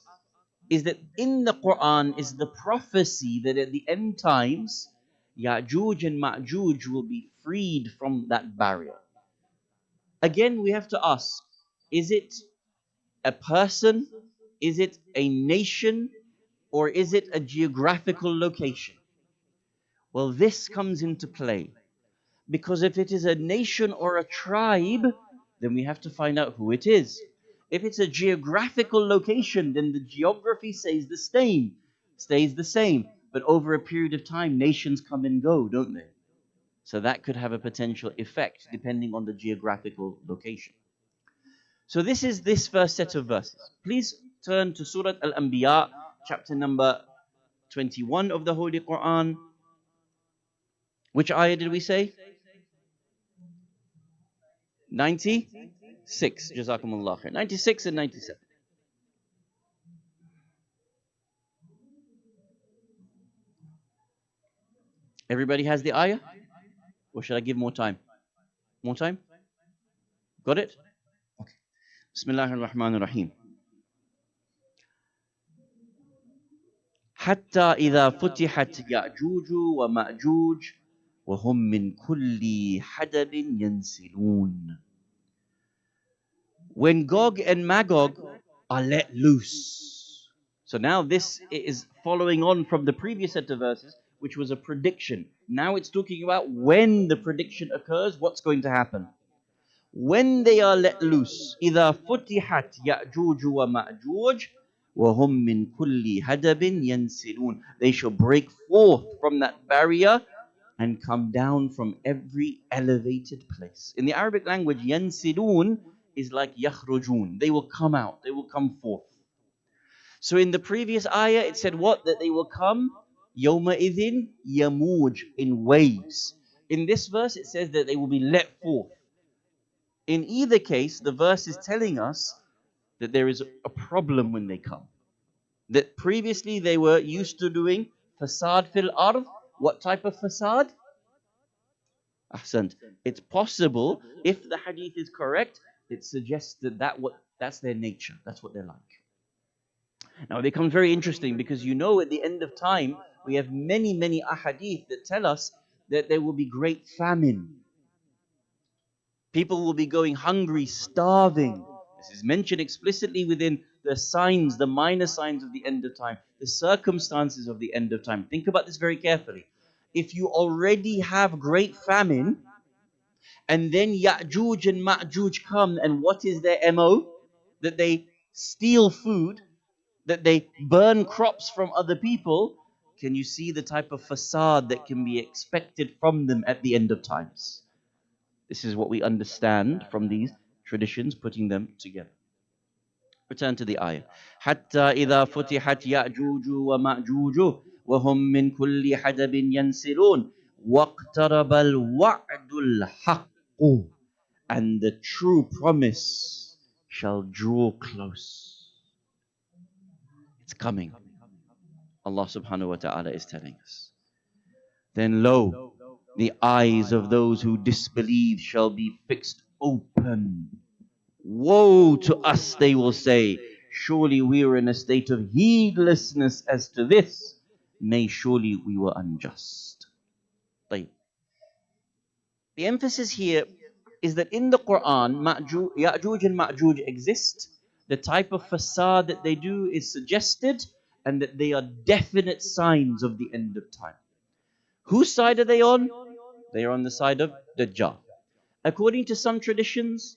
is that in the Quran is the prophecy that at the end times, Ya'juj and Ma'juj will be freed from that barrier. Again, we have to ask, is it a person? Is it a nation? Or is it a geographical location? Well, this comes into play. Because if it is a nation or a tribe, then we have to find out who it is. If it's a geographical location, then the geography stays the same. But over a period of time, nations come and go, don't they? So that could have a potential effect depending on the geographical location. So this is this first set of verses. Please turn to Surah Al-Anbiya, chapter number 21 of the Holy Quran. Which ayah did we say? 96. Jazakumullah khair. 96 and 97. Everybody has the ayah? Or should I give more time? More time? Got it? Okay. Bismillahir Rahmanir Rahim. حتى إذا فتحت يأجوج ومأجوج وهم من كل حدب ينسلون. When Gog and Magog are let loose. So now this is following on from the previous set of verses, which was a prediction. Now it's talking about when the prediction occurs, what's going to happen. When they are let loose, إذا فتحت يأجوج ومأجوج وهم من كل حدب ينسلون. They shall break forth from that barrier and come down from every elevated place. In the Arabic language, yansilun is like yakhrujun. They will come out, they will come forth. So in the previous ayah, it said what? That they will come yawma idhin yamuj, in waves. In this verse, it says that they will be let forth. In either case, the verse is telling us that there is a problem when they come. That previously they were used to doing fasad fil ard. What type of fasad? Ahsant. It's possible, if the hadith is correct, it suggests that that's their nature. That's what they're like. Now it becomes very interesting because at the end of time, we have many, many ahadith that tell us that there will be great famine. People will be going hungry, starving. This is mentioned explicitly within the signs, the minor signs of the end of time, the circumstances of the end of time. Think about this very carefully. If you already have great famine, and then Ya'juj and Ma'juj come, and what is their MO? That they steal food, that they burn crops from other people. Can you see the type of facade that can be expected from them at the end of times? This is what we understand from these traditions, putting them together. Return to the ayah. حتى إذا فتحت يأجوج ومأجوج وهم من كل حدب ينسلون واقترب الوعد الحق, and the true promise shall draw close. It's coming. Allah subhanahu wa ta'ala is telling us. Then lo, the eyes of those who disbelieve shall be fixed open. Woe to us, they will say. Surely we were in a state of heedlessness as to this. Nay, surely we were unjust. The emphasis here is that in the Quran, Ya'juj and Ma'juj exist. The type of facade that they do is suggested, and that they are definite signs of the end of time. Whose side are they on? They are on the side of Dajjal. According to some traditions,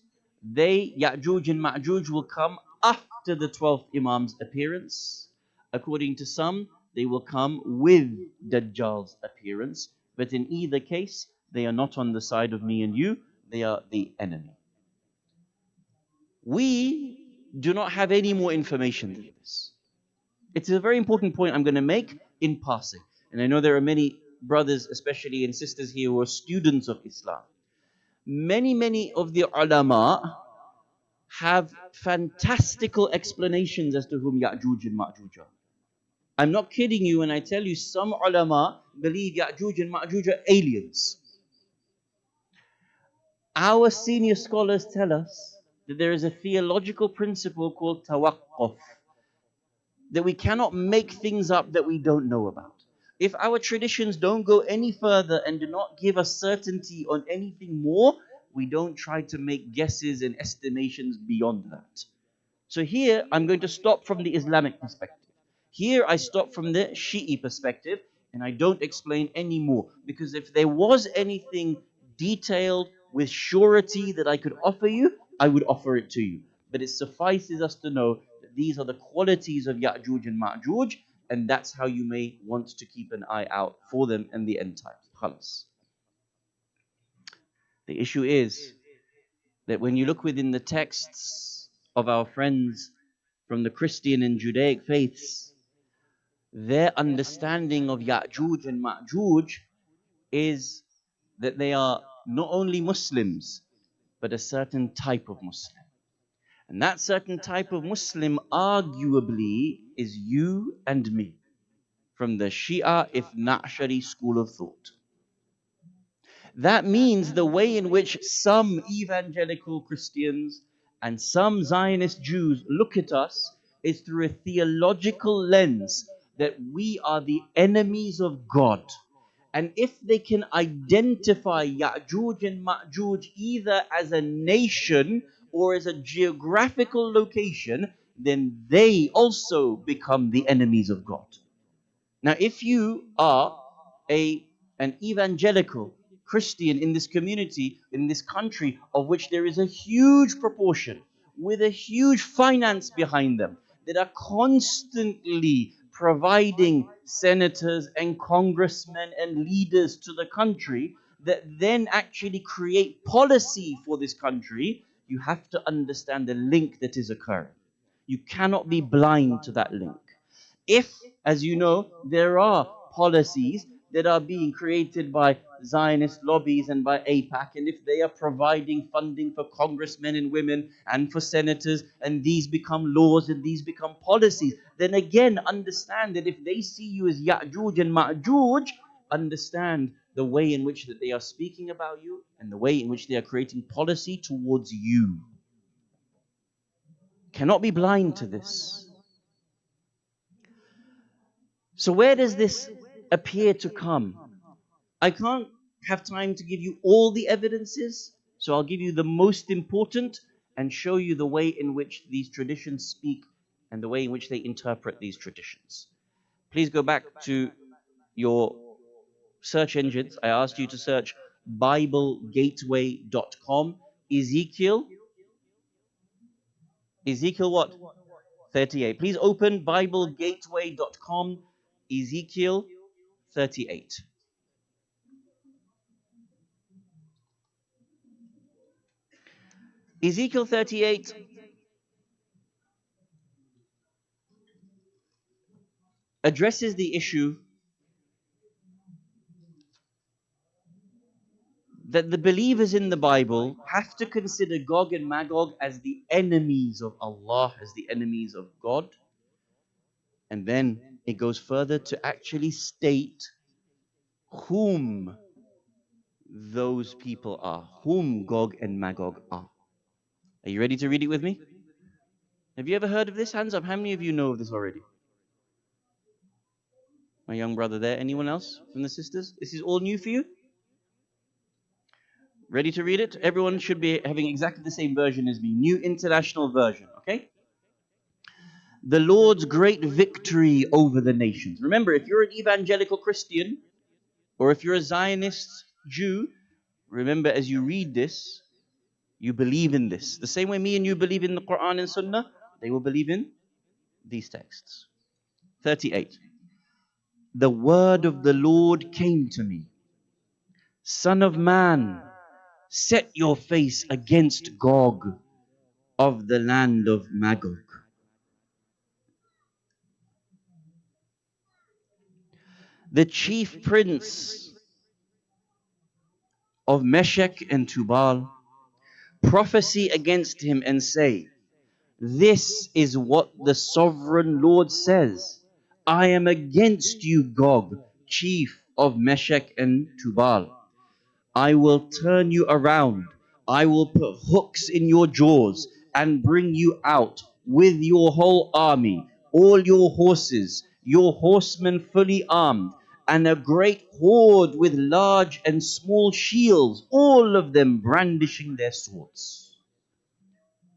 Ya'juj and Ma'juj will come after the 12th Imam's appearance. According to some, they will come with Dajjal's appearance. But in either case, they are not on the side of me and you, they are the enemy. We do not have any more information than this. It's a very important point I'm going to make in passing. And I know there are many brothers, especially and sisters here, who are students of Islam. Many of the ulama have fantastical explanations as to whom Ya'juj and Ma'juj are. I'm not kidding you when I tell you some ulama believe Ya'juj and Ma'juj are aliens. Our senior scholars tell us that there is a theological principle called tawaqquf, that we cannot make things up that we don't know about. If our traditions don't go any further and do not give us certainty on anything more, we don't try to make guesses and estimations beyond that. So here, I'm going to stop from the Islamic perspective. Here, I stop from the Shi'i perspective, and I don't explain any more. Because if there was anything detailed with surety that I could offer you, I would offer it to you. But it suffices us to know that these are the qualities of Ya'juj and Ma'juj, and that's how you may want to keep an eye out for them in the end times. Khalas. The issue is that when you look within the texts of our friends from the Christian and Judaic faiths, their understanding of Ya'juj and Ma'juj is that they are not only Muslims, but a certain type of Muslim. And that certain type of Muslim arguably is you and me, from the Shia Ithna Ashari school of thought. That means the way in which some evangelical Christians and some Zionist Jews look at us is through a theological lens that we are the enemies of God. And if they can identify Ya'juj and Ma'juj either as a nation or as a geographical location, then they also become the enemies of God. Now, if you are an evangelical Christian in this community, in this country, of which there is a huge proportion with a huge finance behind them that are constantly providing senators and congressmen and leaders to the country that then actually create policy for this country, you have to understand the link that is occurring. You cannot be blind to that link. If, as you know, there are policies that are being created by Zionist lobbies and by AIPAC, and if they are providing funding for congressmen and women and for senators, and these become laws and these become policies, then again understand that if they see you as Ya'juj and Ma'juj, understand the way in which that they are speaking about you and the way in which they are creating policy towards you. Cannot be blind to this. So where does this appear to come? I can't have time to give you all the evidences, so I'll give you the most important and show you the way in which these traditions speak and the way in which they interpret these traditions. Please go back to your search engines. I asked you to search BibleGateway.com, Ezekiel what? 38. Please open BibleGateway.com, Ezekiel 38. Ezekiel 38 addresses the issue that the believers in the Bible have to consider Gog and Magog as the enemies of Allah, as the enemies of God. And then it goes further to actually state whom those people are, whom Gog and Magog are. Are you ready to read it with me? Have you ever heard of this? Hands up. How many of you know of this already? My young brother there. Anyone else from the sisters? This is all new for you? Ready to read it? Everyone should be having exactly the same version as me. New International Version, okay? The Lord's great victory over the nations. Remember, if you're an evangelical Christian or if you're a Zionist Jew, remember as you read this, you believe in this. The same way me and you believe in the Quran and Sunnah, they will believe in these texts. 38. The word of the Lord came to me. Son of man, set your face against Gog of the land of Magog. The chief prince of Meshech and Tubal, prophesy against him and say, this is what the sovereign Lord says. I am against you, Gog, chief of Meshech and Tubal. I will turn you around. I will put hooks in your jaws and bring you out with your whole army, all your horses, your horsemen fully armed, and a great horde with large and small shields, all of them brandishing their swords.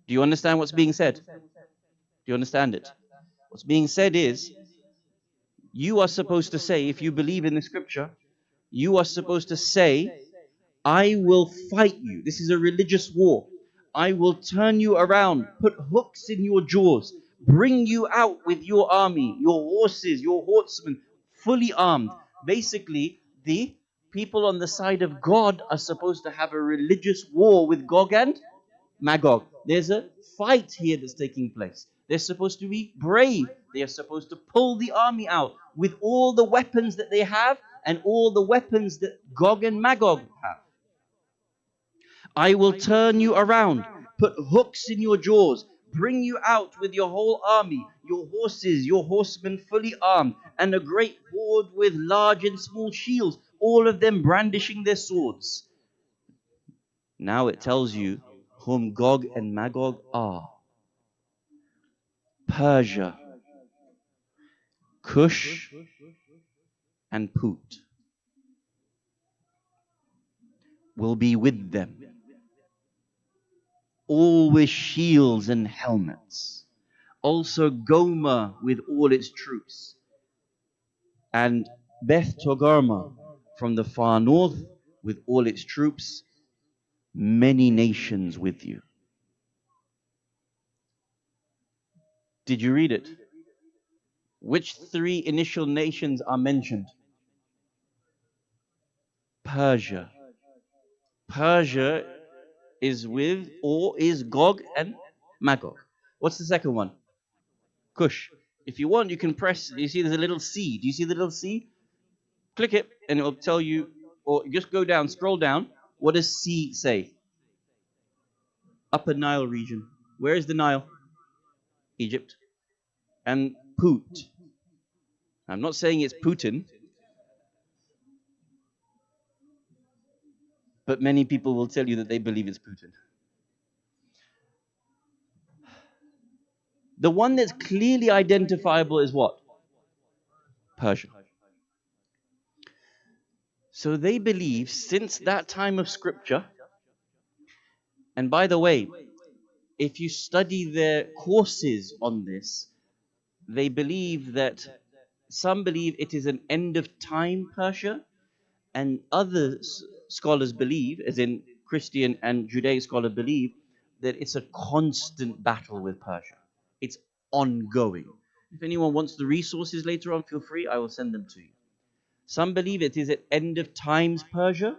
Do you understand what's being said? Do you understand it? What's being said is, you are supposed to say, if you believe in the scripture, you are supposed to say, I will fight you. This is a religious war. I will turn you around, put hooks in your jaws, bring you out with your army, your horses, your horsemen, fully armed. Basically, the people on the side of God are supposed to have a religious war with Gog and Magog. There's a fight here that's taking place. They're supposed to be brave. They are supposed to pull the army out with all the weapons that they have and all the weapons that Gog and Magog have. I will turn you around, put hooks in your jaws, bring you out with your whole army, your horses, your horsemen fully armed, and a great horde with large and small shields, all of them brandishing their swords. Now it tells you whom Gog and Magog are. Persia, Cush, and Put will be with them, all with shields and helmets. Also Gomer with all its troops, and Beth Togarmah from the far north with all its troops, many nations with you. Did you read it? Which three initial nations are mentioned? Persia. Persia is with, or is Gog and Magog. What's the second one? Cush. If you want, you can press, you see there's a little C. Do you see the little C? Click it and it will tell you, or just go down, scroll down. What does C say? Upper Nile region. Where is the Nile? Egypt. And Put. I'm not saying it's Putin, but many people will tell you that they believe it's Putin. The one that's clearly identifiable is what? Persia. So they believe since that time of scripture, and by the way, if you study their courses on this, they believe that some believe it is an end of time Persia, and other scholars believe, as in Christian and Judaic scholars believe, that it's a constant battle with Persia. It's ongoing. If anyone wants the resources later on, feel free, I will send them to you. Some believe it is at end of times Persia,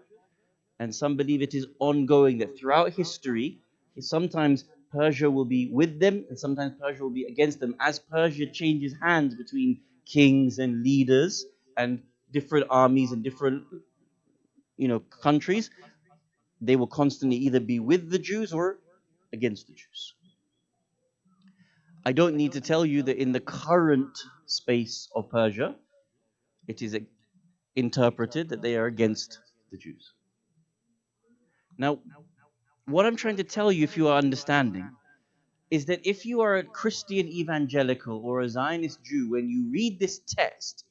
and some believe it is ongoing, that throughout history, sometimes Persia will be with them, and sometimes Persia will be against them. As Persia changes hands between kings and leaders and different armies and different countries, they will constantly either be with the Jews or against the Jews. I don't need to tell you that in the current space of Persia, it is interpreted that they are against the Jews. Now, what I'm trying to tell you, if you are understanding, is that if you are a Christian evangelical or a Zionist Jew, when you read this text,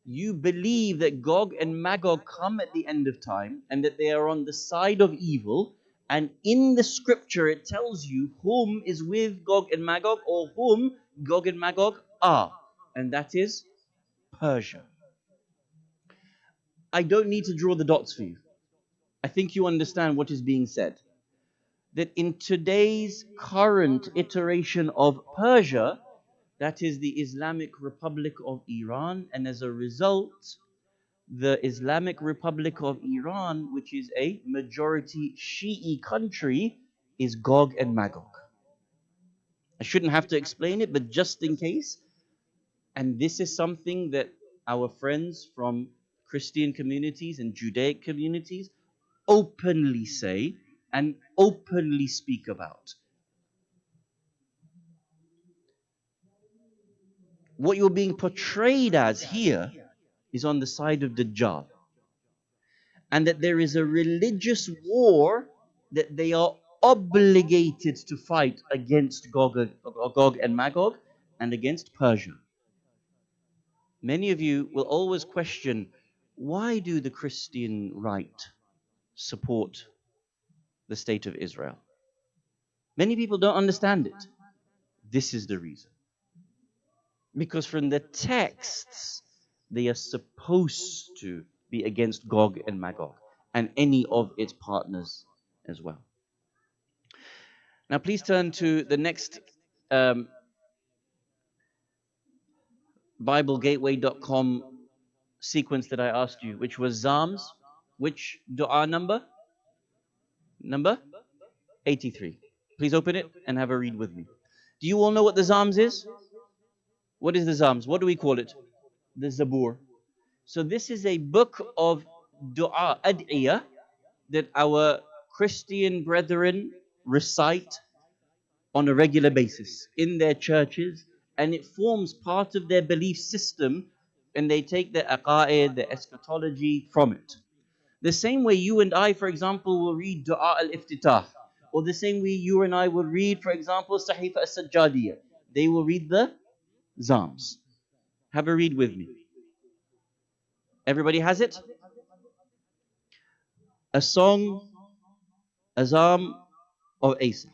you believe that Gog and Magog come at the end of time and that they are on the side of evil. And in the scripture, it tells you whom is with Gog and Magog, or whom Gog and Magog are. And that is Persia. I don't need to draw the dots for you. I think you understand what is being said. That in today's current iteration of Persia, that is the Islamic Republic of Iran, and as a result, the Islamic Republic of Iran, which is a majority Shi'i country, is Gog and Magog. I shouldn't have to explain it, but just in case. And this is something that our friends from Christian communities and Judaic communities openly say and openly speak about. What you're being portrayed as here is on the side of Dajjal. And that there is a religious war that they are obligated to fight against Gog and Magog and against Persia. Many of you will always question, why do the Christian right support the state of Israel? Many people don't understand it. This is the reason. Because from the texts, they are supposed to be against Gog and Magog and any of its partners as well. Now, please turn to the next BibleGateway.com sequence that I asked you, which was Psalms. Which dua number? Number 83. Please open it and have a read with me. Do you all know what the Psalms is? What is the Psalms? What do we call it? The Zabur. So this is a book of dua, ad'iyah, that our Christian brethren recite on a regular basis in their churches, and it forms part of their belief system, and they take the aqa'id, the eschatology from it. The same way you and I, for example, will read Dua al-Iftitah, or the same way you and I will read, for example, Sahifa as-Sajjadiyah. They will read the Psalms. Have a read with me. Everybody has it? A song, a Psalm of Asaph.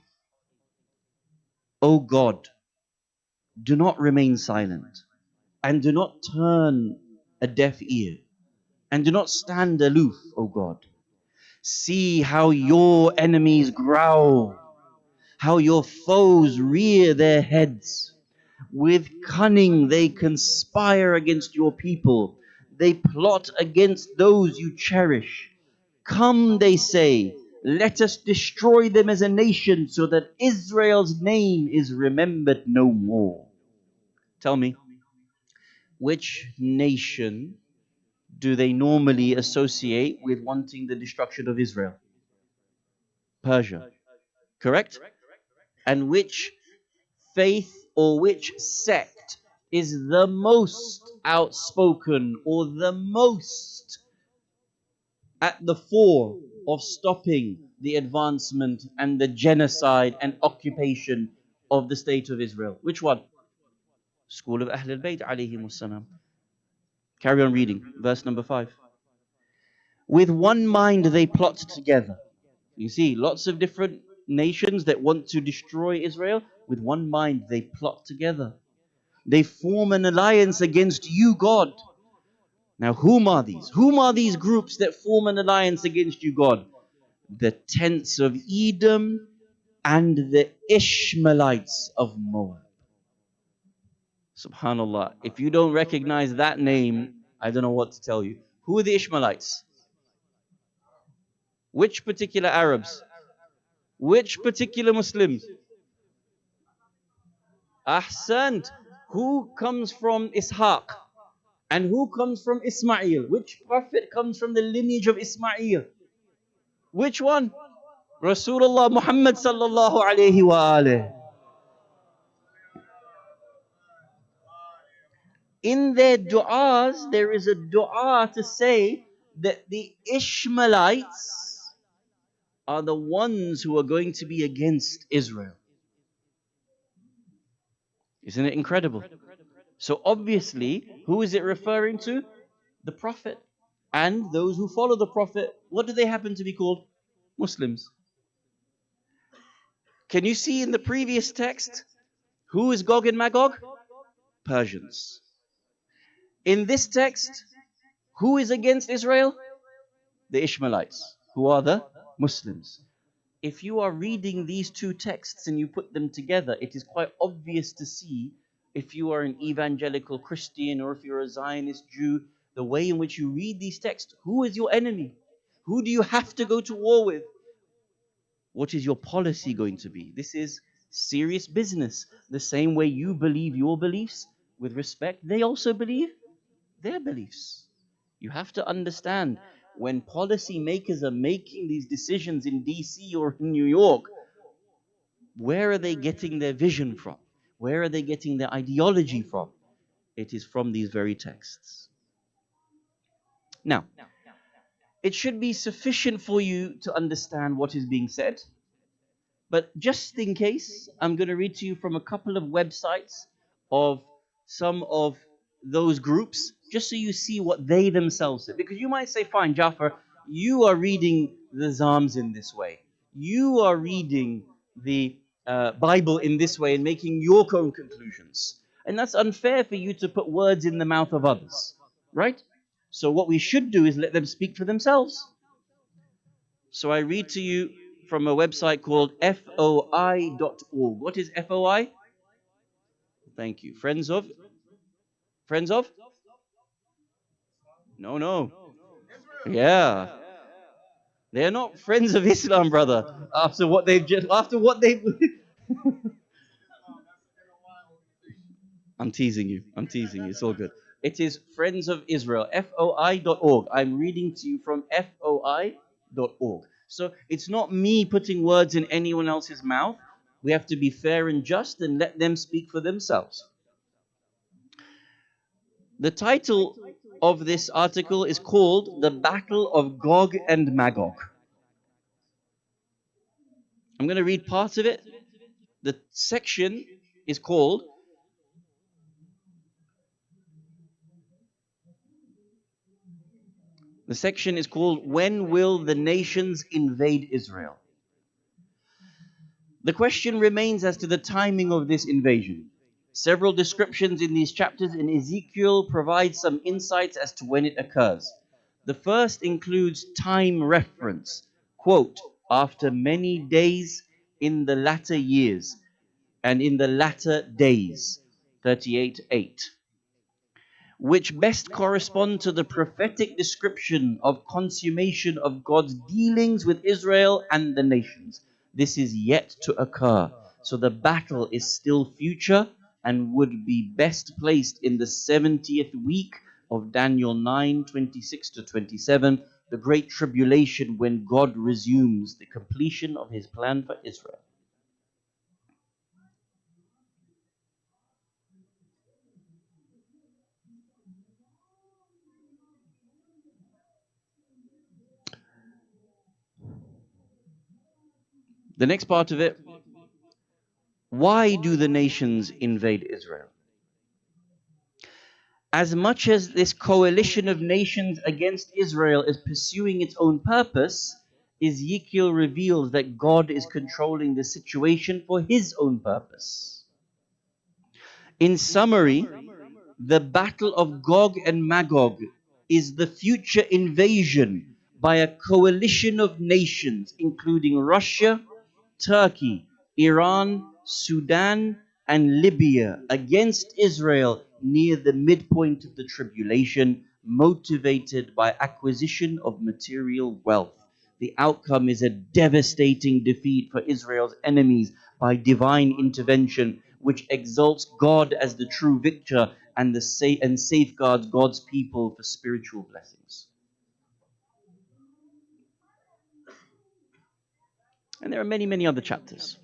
O God, do not remain silent, and do not turn a deaf ear, and do not stand aloof, O God. See how your enemies growl, how your foes rear their heads. With cunning they conspire against your people. They plot against those you cherish. Come, they say, let us destroy them as a nation so that Israel's name is remembered no more. Tell me, which nation do they normally associate with wanting the destruction of Israel? Persia. Correct? And which faith or which sect is the most outspoken or the most at the fore of stopping the advancement and the genocide and occupation of the state of Israel? Which one? School of Ahlul Bayt alayhimus salam. Carry on reading, verse number 5. With one mind they plot together. You see, lots of different nations that want to destroy Israel. With one mind they plot together. They form an alliance against you, God. Now, whom are these? Whom are these groups that form an alliance against you, God? The tents of Edom and the Ishmaelites of Moab. Subhanallah. If you don't recognize that name, I don't know what to tell you. Who are the Ishmaelites? Which particular Arabs? Which particular Muslims? Ahsant. Who comes from Ishaq? And who comes from Ismail? Which prophet comes from the lineage of Ismail? Which one? Rasulullah Muhammad sallallahu alayhi wa alayhi. In their du'as, there is a du'a to say that the Ishmaelites are the ones who are going to be against Israel. Isn't it incredible? So obviously, who is it referring to? The Prophet. And those who follow the Prophet, what do they happen to be called? Muslims. Can you see in the previous text, who is Gog and Magog? Persians. In this text, who is against Israel? The Ishmaelites, who are the Muslims. If you are reading these two texts and you put them together, it is quite obvious to see, if you are an evangelical Christian or if you're a Zionist Jew, the way in which you read these texts, who is your enemy? Who do you have to go to war with? What is your policy going to be? This is serious business. The same way you believe your beliefs with respect, they also believe their beliefs. You have to understand, when policy makers are making these decisions in DC or in New York, where are they getting their vision from? Where are they getting their ideology from? It is from these very texts. Now, it should be sufficient for you to understand what is being said. But just in case, I'm going to read to you from a couple of websites of some of those groups, just so you see what they themselves say. Because you might say, fine, Jaffer, you are reading the Psalms in this way. You are reading the Bible in this way and making your own conclusions. And that's unfair for you to put words in the mouth of others, right? So what we should do is let them speak for themselves. So I read to you from a website called foi.org. What is FOI? Thank you. Friends of? Friends of? No. Yeah. They're not friends of Islam, brother. After what they've I'm teasing you. It's all good. It is Friends of Israel, foi.org. I'm reading to you from foi.org. So it's not me putting words in anyone else's mouth. We have to be fair and just and let them speak for themselves. The title of this article is called The Battle of Gog and Magog. I'm going to read part of it. The section is called When Will the Nations Invade Israel? The question remains as to the timing of this invasion. Several descriptions in these chapters in Ezekiel provide some insights as to when it occurs. The first includes time reference. Quote, after many days in the latter years and in the latter days. 38:8. Which best correspond to the prophetic description of consummation of God's dealings with Israel and the nations. This is yet to occur, so the battle is still future and would be best placed in the 70th week of Daniel 9:26-27, the great tribulation when God resumes the completion of his plan for Israel. The next part of it, why do the nations invade Israel? As much as this coalition of nations against Israel is pursuing its own purpose, Ezekiel reveals that God is controlling the situation for his own purpose. In summary, the battle of Gog and Magog is the future invasion by a coalition of nations, including Russia, Turkey, Iran, Sudan, and Libya against Israel near the midpoint of the tribulation, motivated by acquisition of material wealth. The outcome is a devastating defeat for Israel's enemies by divine intervention, which exalts God as the true victor and safeguards God's people for spiritual blessings. And there are many, many other chapters,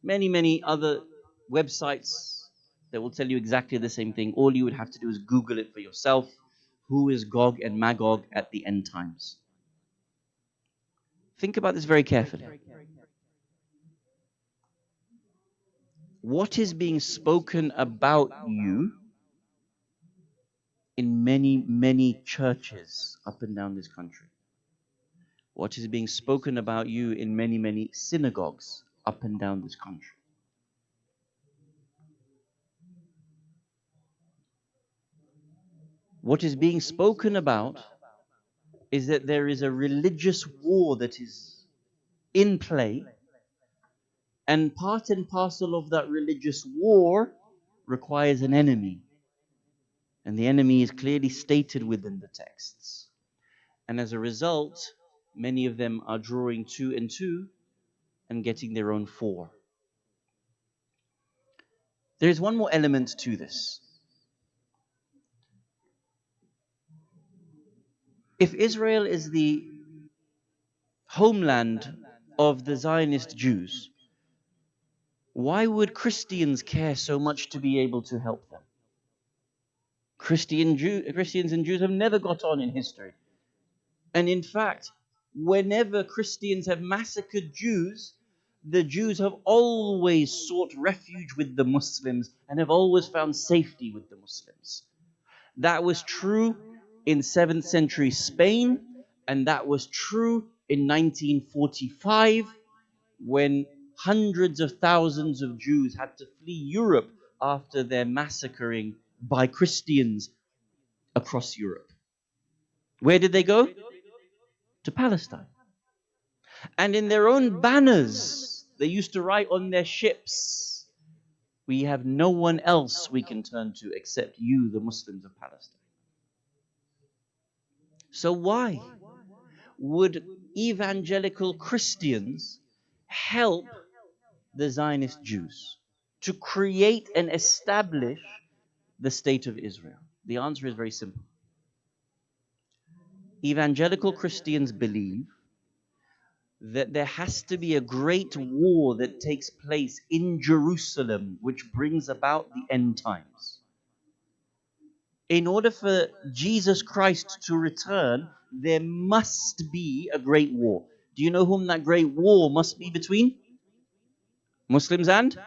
many other websites that will tell you exactly the same thing. All you would have to do is Google it for yourself. Who is Gog and Magog at the end times? Think about this very carefully. What is being spoken about you in many churches up and down this country? What is being spoken about you in many synagogues up and down this country? What is being spoken about is that there is a religious war that is in play, and part and parcel of that religious war requires an enemy. And the enemy is clearly stated within the texts. And as a result, many of them are drawing 2 and 2 and getting their own 4. There is one more element to this. If Israel is the homeland of the Zionist Jews, why would Christians care so much to be able to help them? Christians and Jews have never got on in history. And in fact, whenever Christians have massacred Jews, the Jews have always sought refuge with the Muslims and have always found safety with the Muslims. That was true in 7th century Spain, and that was true in 1945 when hundreds of thousands of Jews had to flee Europe after their massacring by Christians across Europe. Where did they go? To Palestine. And in their own banners, they used to write on their ships, "We have no one else we can turn to except you, the Muslims of Palestine." So why would evangelical Christians help the Zionist Jews to create and establish the state of Israel? The answer is very simple. Evangelical Christians believe that there has to be a great war that takes place in Jerusalem, which brings about the end times. In order for Jesus Christ to return, there must be a great war. Do you know whom that great war must be between? Muslims and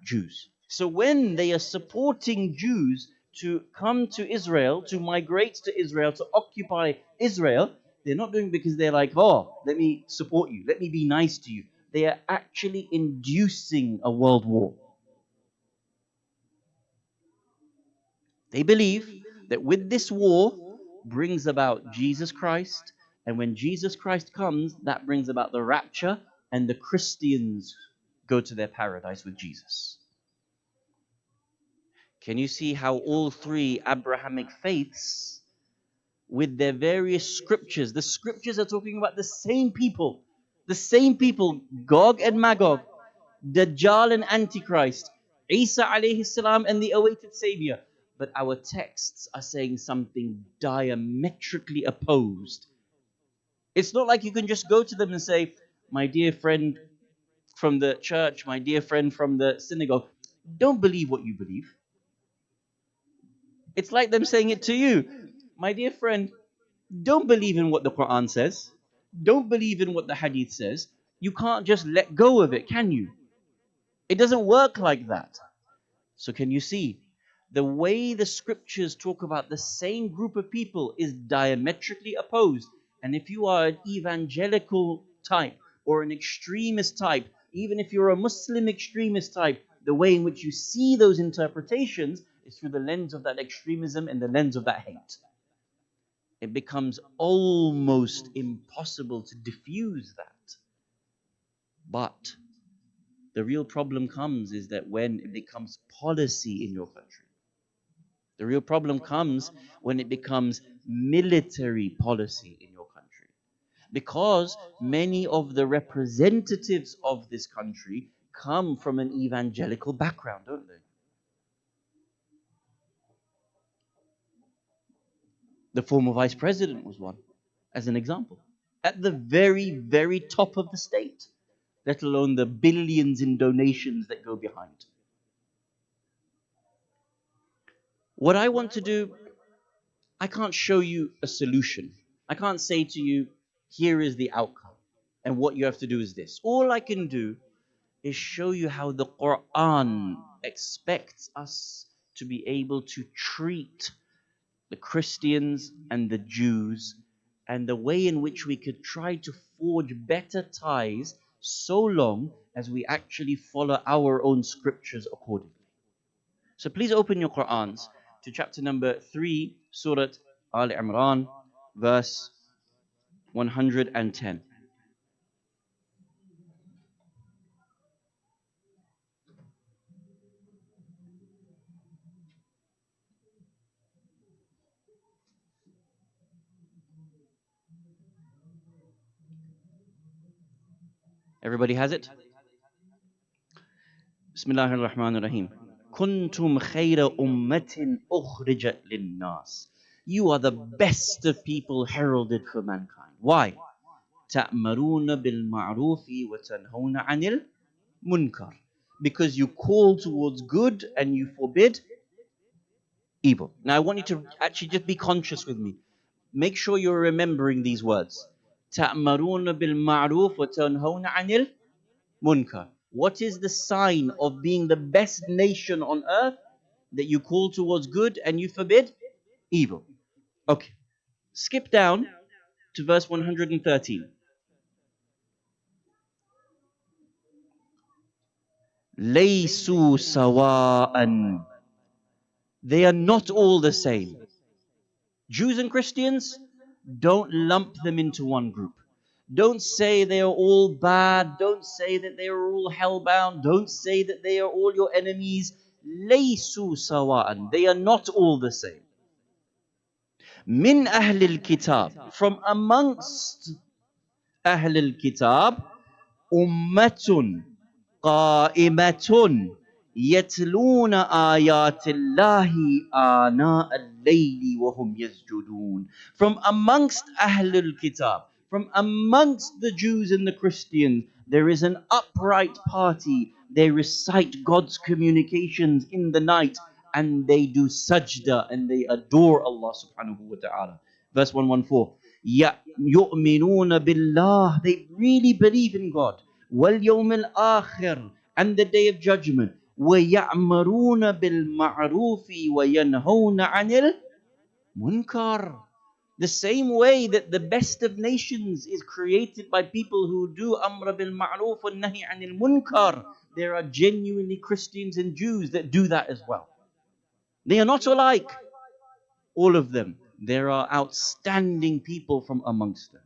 Jews. So when they are supporting Jews to come to Israel, to migrate to Israel, to occupy Israel, they're not doing it because they're like, "Oh, let me support you, let me be nice to you." They are actually inducing a world war. They believe that with this war brings about Jesus Christ, and when Jesus Christ comes, that brings about the rapture, and the Christians go to their paradise with Jesus. Can you see how all three Abrahamic faiths, with their various scriptures, the scriptures are talking about the same people, Gog and Magog, Dajjal and Antichrist, Isa alayhi salam and the awaited Savior. But our texts are saying something diametrically opposed. It's not like you can just go to them and say, "My dear friend from the church, my dear friend from the synagogue, don't believe what you believe." It's like them saying it to you, "My dear friend, don't believe in what the Quran says. Don't believe in what the Hadith says. You can't just let go of it, can you?" It doesn't work like that. So can you see? The way the scriptures talk about the same group of people is diametrically opposed. And if you are an evangelical type or an extremist type, even if you're a Muslim extremist type, the way in which you see those interpretations is through the lens of that extremism and the lens of that hate. It becomes almost impossible to diffuse that. But the real problem comes is that when it becomes policy in your country, the real problem comes when it becomes military policy in your country. Because many of the representatives of this country come from an evangelical background, don't they? The former vice president was one, as an example. At the very, very top of the state, let alone the billions in donations that go behind. What I want to do, I can't show you a solution. I can't say to you, "Here is the outcome, and what you have to do is this." All I can do is show you how the Quran expects us to be able to treat the Christians and the Jews, and the way in which we could try to forge better ties so long as we actually follow our own scriptures accordingly. So please open your Qur'ans to chapter number 3, Surah Al-Imran, verse 110. Everybody has it? Bismillahir Rahmanir Rahim. Kuntum khayra ummatin ukhrijat linnas. You are the best of people heralded for mankind. Why? Ta'maruna bil ma'rufi wa tanhawna 'anil munkar. Because you call towards good and you forbid evil. Now I want you to actually just be conscious with me. Make sure you're remembering these words. Ta'maruna bil ma'ruf wa tanhawna 'anil munkar. What is the sign of being the best nation on earth? That you call towards good and you forbid evil. Okay, skip down to verse 113. Laysu sawa'an. They are not all the same. Jews and Christians, don't lump them into one group. Don't say they are all bad. Don't say that they are all hellbound. Don't say that they are all your enemies. Laysu sawa'an. They are not all the same. Min ahlil kitab. From amongst ahlil kitab. Ummatun qa'imatun yatluna ayatillahi ana al-layli wa hum yasjudun. From amongst Ahlul Kitab, from amongst the Jews and the Christians, there is an upright party. They recite God's communications in the night and they do sajda and they adore Allah subhanahu wa ta'ala. Verse 114. يؤمنون بالله. They really believe in God. وَالْيَوْمِ الْآخِرِ. And the day of judgment. وَيَعْمَرُونَ بِالْمَعْرُوفِ وَيَنْهَوْنَ عَنِ الْمُنْكَرِ. The same way that the best of nations is created by people who do amr bil ma'ruf wa nahi anil munkar. There are genuinely Christians and Jews that do that as well. They are not alike, all of them. There are outstanding people from amongst them.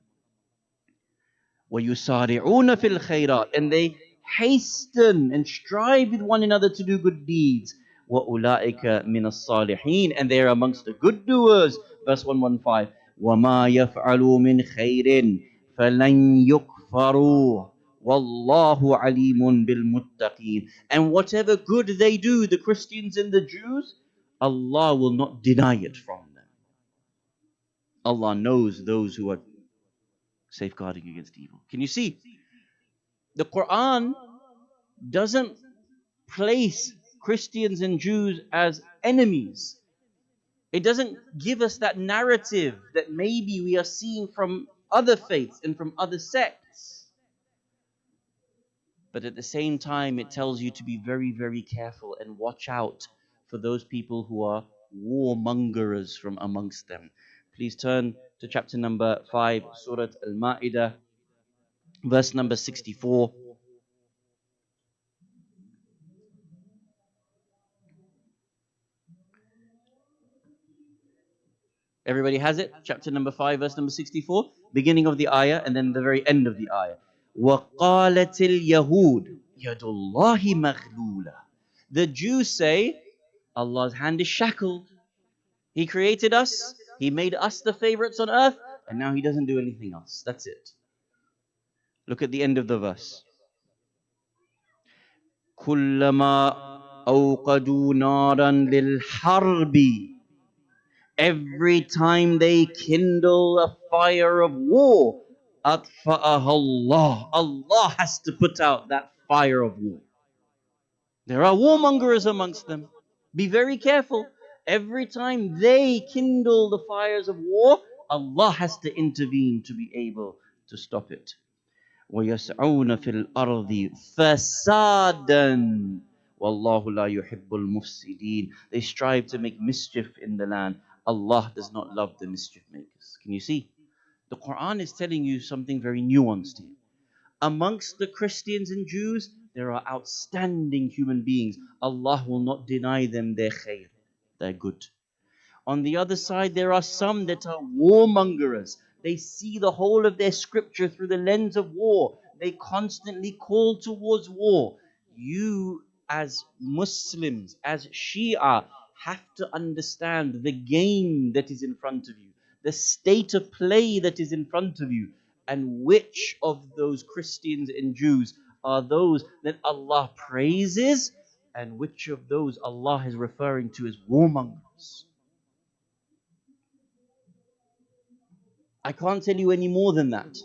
وَيُسَارِعُونَ فِي الْخَيْرَاتِ. And they hasten and strive with one another to do good deeds. وَأُولَٰئِكَ مِنَ الصَّالِحِينَ. And they are amongst the good doers. Verse 115. وَمَا يَفْعَلُوا مِنْ خَيْرٍ فَلَنْ يُكْفَرُوهُ وَاللَّهُ عَلِيمٌ بِالْمُتَّقِينَ. And whatever good they do, the Christians and the Jews, Allah will not deny it from them. Allah knows those who are safeguarding against evil. Can you see? The Quran doesn't place Christians and Jews as enemies. It doesn't give us that narrative that maybe we are seeing from other faiths and from other sects. But at the same time, it tells you to be very, very careful and watch out for those people who are warmongers from amongst them. Please turn to chapter number 5, Surah Al-Ma'idah, verse number 64. Everybody has it? Chapter number 5, verse number 64. Beginning of the ayah and then the very end of the ayah. وَقَالَتِ الْيَهُودُ يَدُ اللَّهِ مَغْلُولَةٌ. The Jews say, Allah's hand is shackled. He created us. He made us the favorites on earth. And now He doesn't do anything else. That's it. Look at the end of the verse. كُلَّمَا أَوْقَدُوا نَارًا لِلْحَرْبِ. Every time they kindle a fire of war, أَطْفَأَهَا اللَّهُ. Allah has to put out that fire of war. There are warmongers amongst them. Be very careful. Every time they kindle the fires of war, Allah has to intervene to be able to stop it. وَيَسْعُونَ فِي الْأَرْضِ فَسَادًا وَاللَّهُ لَا يُحِبُّ الْمُفْسِدِينَ. They strive to make mischief in the land. Allah does not love the mischief makers. Can you see? The Quran is telling you something very nuanced here. Amongst the Christians and Jews, there are outstanding human beings. Allah will not deny them their khair, their good. On the other side, there are some that are warmongers. They see the whole of their scripture through the lens of war. They constantly call towards war. You, as Muslims, as Shia, have to understand the game that is in front of you, the state of play that is in front of you, and which of those Christians and Jews are those that Allah praises, and which of those Allah is referring to as warmongers. I can't tell you any more than that.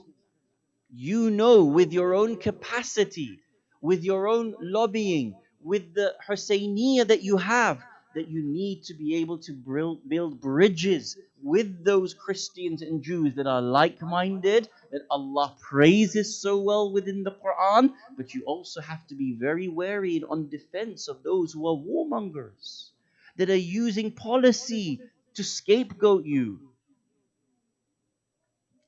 You know with your own capacity, with your own lobbying, with the Husseiniya that you have, that you need to be able to build bridges with those Christians and Jews that are like-minded, that Allah praises so well within the Quran, but you also have to be very wary and on defense of those who are warmongers, that are using policy to scapegoat you.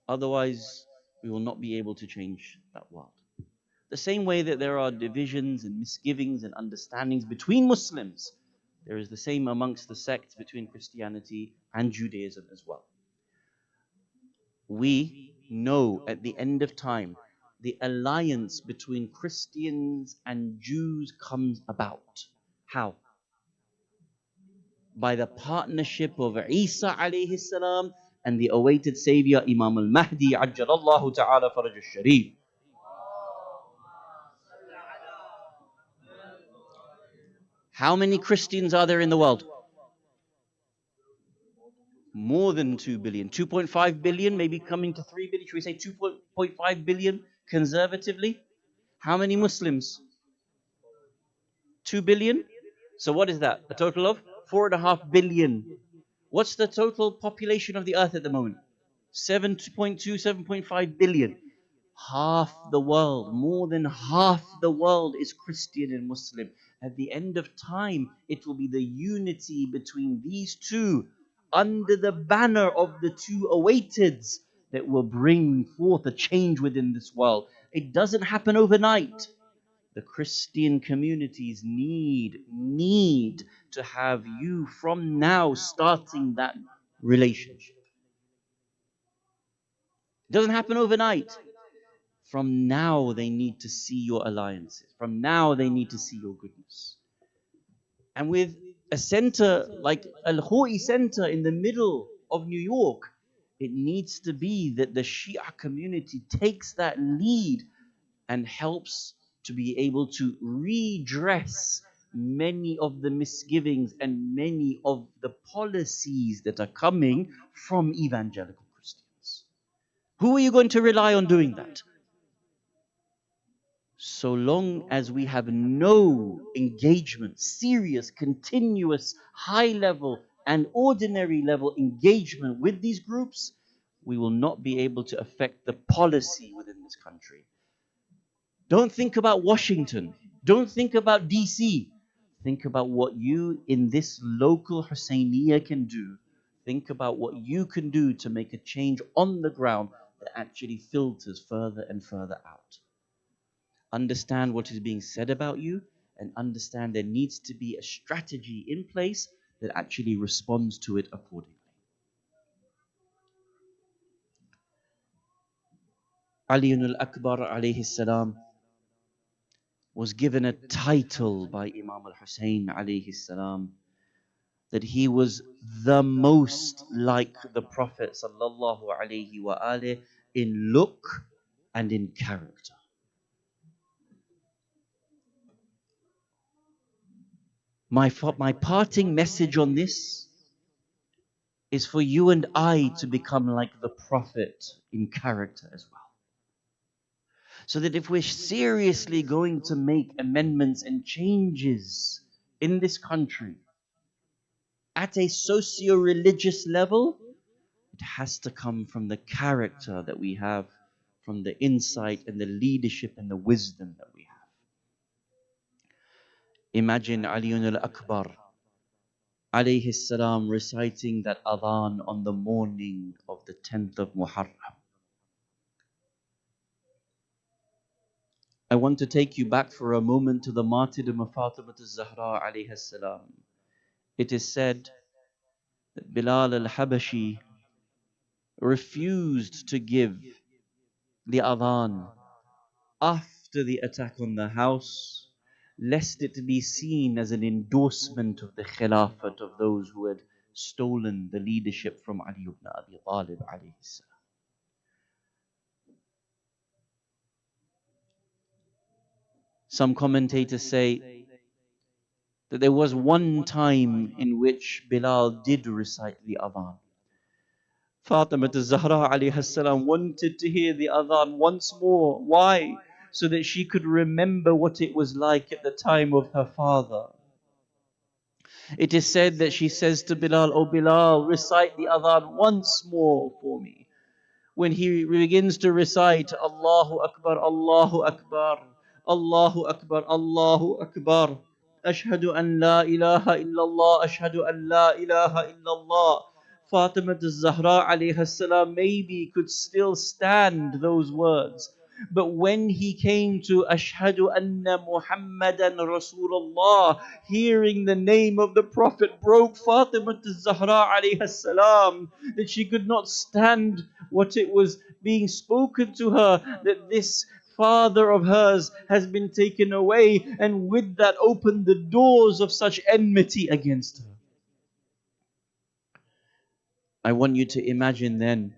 Otherwise, we will not be able to change that world. The same way that there are divisions and misgivings and understandings between Muslims, there is the same amongst the sects between Christianity and Judaism as well. We know at the end of time, the alliance between Christians and Jews comes about. How? By the partnership of Isa alayhi salam and the awaited Savior Imam al-Mahdi ajjalallahu ta'ala faraj al-sharif. How many Christians are there in the world? More than 2 billion. 2.5 billion, maybe coming to 3 billion. Should we say 2.5 billion conservatively? How many Muslims? 2 billion? So what is that? A total of 4.5 billion. What's the total population of the earth at the moment? 7.2, 7.5 billion. Half the world, more than half the world is Christian and Muslim. At the end of time, it will be the unity between these two under the banner of the two awaiteds that will bring forth a change within this world. It doesn't happen overnight. The Christian communities need to have you from now starting that relationship. It doesn't happen overnight. From now they need to see your alliances. From now they need to see your goodness. And with a center like Al-Khoei Center in the middle of New York, it needs to be that the Shia community takes that lead and helps to be able to redress many of the misgivings and many of the policies that are coming from evangelical Christians. Who are you going to rely on doing that? So long as we have no engagement, serious, continuous, high level and ordinary level engagement with these groups, we will not be able to affect the policy within this country. Don't think about Washington. Don't think about DC. Think about what you in this local Husseiniya can do. Think about what you can do to make a change on the ground that actually filters further and further out. Understand what is being said about you and understand there needs to be a strategy in place that actually responds to it accordingly. Ali al-Akbar alayhi salam was given a title by Imam al-Hussein alayhi salam that he was the most like the Prophet sallallahu alayhi wa alayhi in look and in character. My parting message on this is for you and I to become like the Prophet in character as well. So that if we're seriously going to make amendments and changes in this country at a socio-religious level, it has to come from the character that we have, from the insight and the leadership and the wisdom that we have. Imagine Ali al-Akbar alayhi salam reciting that adhan on the morning of the 10th of Muharram. I want to take you back for a moment to the martyrdom of Fatima al-Zahra alayhi salam. It is said that Bilal al-Habashi refused to give the adhan after the attack on the house, lest it be seen as an endorsement of the khilafat of those who had stolen the leadership from Ali ibn Abi Talib alayhi salam. Some commentators say that there was one time in which Bilal did recite the adhan. Fatima al-Zahra alayhi salam wanted to hear the adhan once more. Why? So that she could remember what it was like at the time of her father. It is said that she says to Bilal, "O Bilal, recite the adhan once more for me." When he begins to recite, Allahu Akbar, Allahu Akbar, Allahu Akbar, Allahu Akbar, Ashhadu an la ilaha illallah, Ashhadu an la ilaha illallah. Fatima al-Zahra alayha salam maybe could still stand those words. But when he came to Ashhadu anna Muhammadan Rasulullah, hearing the name of the Prophet broke Fatima al-Zahra alayha salam, that she could not stand what it was being spoken to her, that this father of hers has been taken away, and with that opened the doors of such enmity against her. I want you to imagine then,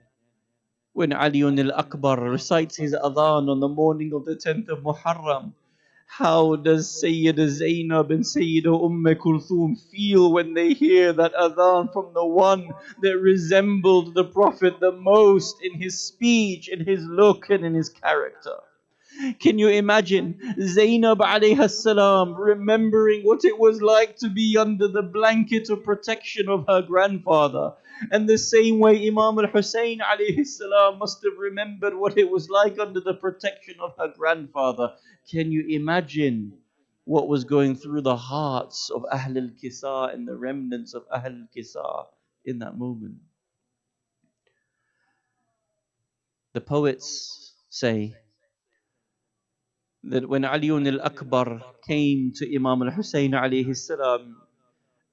when Ali al-Akbar recites his adhan on the morning of the 10th of Muharram, how does Sayyida Zainab and Sayyida Kulthum feel when they hear that adhan from the one that resembled the Prophet the most in his speech, in his look, and in his character? Can you imagine Zainab alayha salam remembering what it was like to be under the blanket of protection of her grandfather? And the same way Imam al-Hussein alayhi salam must have remembered what it was like under the protection of her grandfather. Can you imagine what was going through the hearts of Ahl al-Kisa and the remnants of Ahl al-Kisa in that moment? The poets say that when Ali al-Akbar came to Imam al-Hussein alayhi salam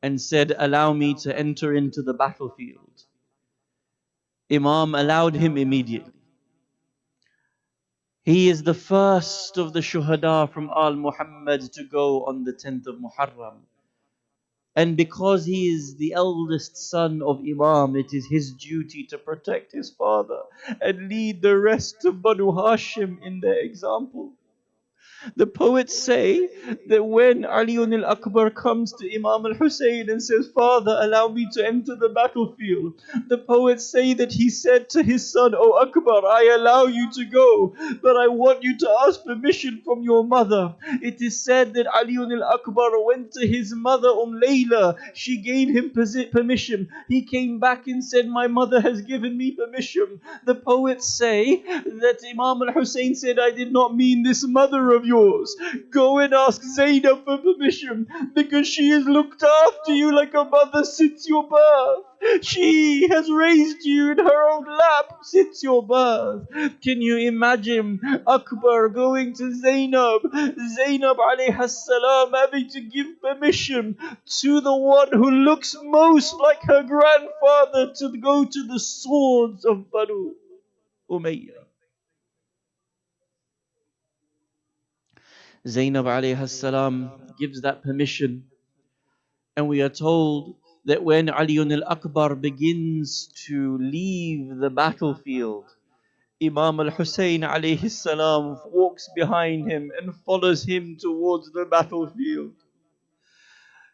and said, "Allow me to enter into the battlefield," Imam allowed him immediately. He is the first of the shuhada from Al Muhammad to go on the 10th of Muharram. And because he is the eldest son of Imam, it is his duty to protect his father and lead the rest of Banu Hashim in their example. The poets say that when Ali al-Akbar comes to Imam al-Hussein and says, "Father, allow me to enter the battlefield," the poets say that he said to his son, "O Akbar, I allow you to go, but I want you to ask permission from your mother." It is said that Ali al-Akbar went to his mother Layla. She gave him permission. He came back and said, "My mother has given me permission." The poets say that Imam al-Hussein said, "I did not mean this mother of yours. Go and ask Zainab for permission, because she has looked after you like a mother since your birth. She has raised you in her own lap since your birth." Can you imagine Akbar going to Zainab alayha salam having to give permission to the one who looks most like her grandfather to go to the swords of Banu Umayyah? Zainab alayha salam gives that permission, and we are told that when Ali al-Akbar begins to leave the battlefield, Imam al-Hussein alayhi salam walks behind him and follows him towards the battlefield.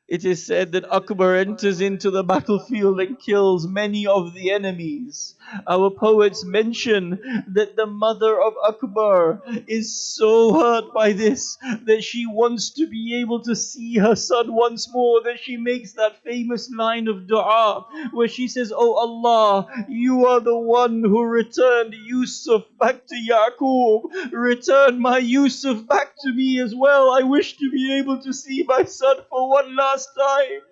It is said that Akbar enters into the battlefield and kills many of the enemies. Our poets mention that the mother of Akbar is so hurt by this that she wants to be able to see her son once more, that she makes that famous line of dua where she says, "Oh Allah, you are the one who returned Yusuf back to Yaqub. Return my Yusuf back to me as well. I wish to be able to see my son for one last time."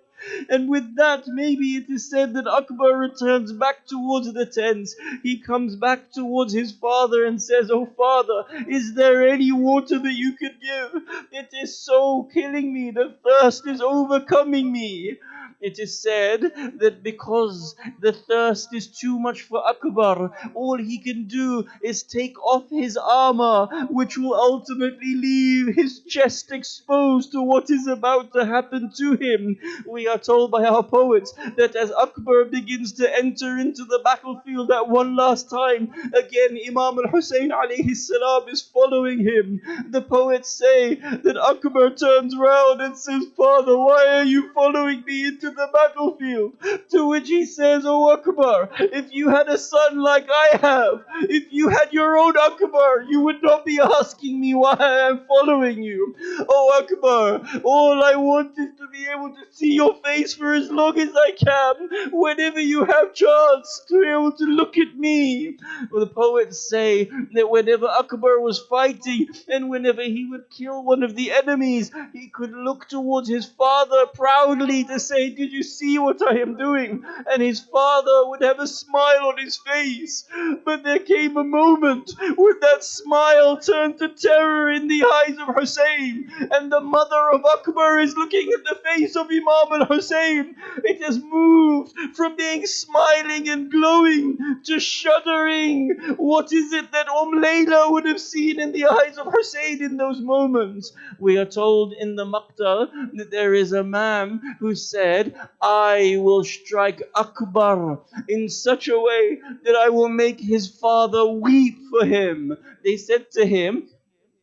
And with that, maybe it is said that Akbar returns back towards the tents. He comes back towards his father and says, "Oh father, is there any water that you could give? It is so killing me. The thirst is overcoming me." It is said that because the thirst is too much for Akbar, all he can do is take off his armor, which will ultimately leave his chest exposed to what is about to happen to him. We are told by our poets that as Akbar begins to enter into the battlefield at one last time, again Imam al-Hussein alayhi salam is following him. The poets say that Akbar turns round and says, "Father, why are you following me into to the battlefield. To which he says, "Oh Akbar, if you had a son like I have, if you had your own Akbar, you would not be asking me why I am following you. Oh Akbar, all I want is to be able to see your face for as long as I can, whenever you have chance to be able to look at me." Well, the poets say that whenever Akbar was fighting and whenever he would kill one of the enemies, he could look towards his father proudly to say, "Did you see what I am doing?" And his father would have a smile on his face. But there came a moment when that smile turned to terror in the eyes of Hussein, and the mother of Akbar is looking at the face of Imam al-Hussein. It has moved from being smiling and glowing to shuddering. What is it that Layla would have seen in the eyes of Hussein in those moments? We are told in the Maqtal that there is a man who said, "I will strike Akbar in such a way that I will make his father weep for him." They said to him,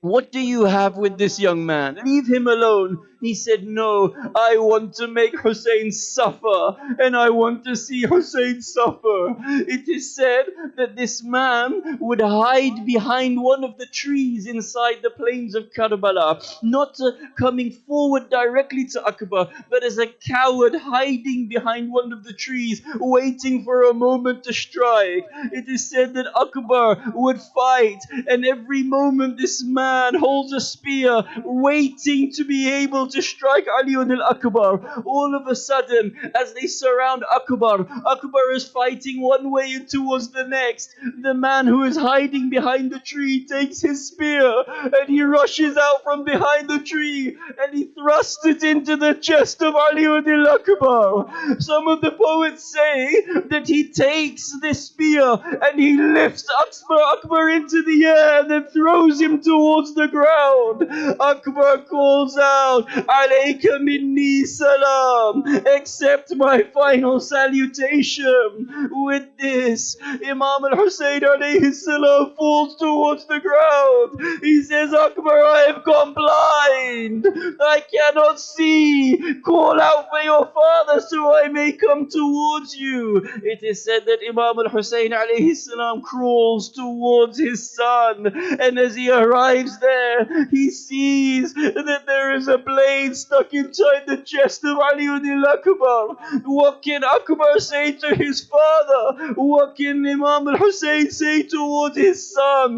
"What do you have with this young man? Leave him alone." He said, "No, I want to make Hussein suffer, and I want to see Hussein suffer." It is said that this man would hide behind one of the trees inside the plains of Karbala, not coming forward directly to Akbar, but as a coward hiding behind one of the trees, waiting for a moment to strike. It is said that Akbar would fight, and every moment this man holds a spear, waiting to be able to strike Ali al-Akbar. All of a sudden, as they surround Akbar, Akbar is fighting one way and towards the next. The man who is hiding behind the tree takes his spear and he rushes out from behind the tree and he thrusts it into the chest of Ali al-Akbar. Some of the poets say that he takes this spear and he lifts Akbar into the air and then throws him towards the ground. Akbar calls out, "Alayka minni salam," accept my final salutation. With this, Imam al-Hussein alayhi salam falls towards the ground. He says, "Akbar, I have gone blind. I cannot see. Call out for your father so I may come towards you." It is said that Imam al-Hussein alayhi salam crawls towards his son, and as he arrives there, he sees that there is a blade stuck inside the chest of Ali al-Akbar. What can Akbar say to his father? What can Imam al-Hussein say towards his son?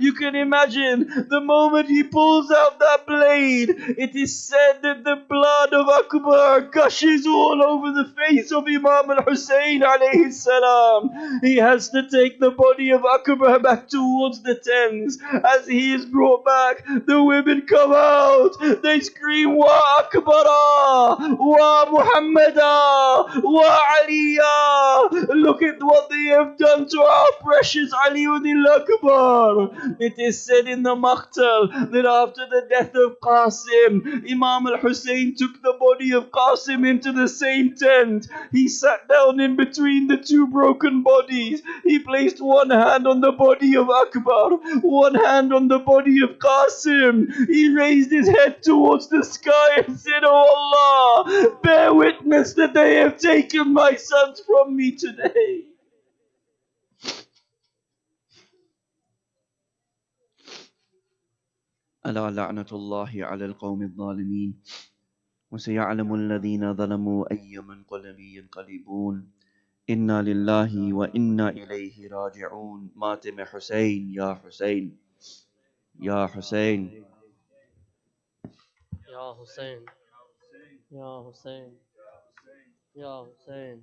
You can imagine the moment he pulls out that blade, it is said that the blood of Akbar gushes all over the face of Imam al-Hussein alayhi salam. He has to take the body of Akbar back towards the tents. As he is brought back, the women come out. They scream, "Wa Akbara! Wa Muhammada! Wa Aliya!" Look at what they have done to our precious Ali al-Akbar. It is said in the Maqtal that after the death of Qasim, Imam al-Hussein took the body of Qasim into the same tent. He sat down in between the two broken bodies. He placed one hand on the body of Akbar, one hand on the body of Qasim. He raised his head towards the sky and said, "Oh Allah, bear witness that they have taken my sons from me today." ألا لعنة الله على القوم الظالمين وسيعلم الذين ظلموا أي منقلب ينقلبون إنا لله وإنا إليه راجعون. ماتم حسين يا حسين يا حسين Ya Hussein, Ya Hussein, Ya Hussein,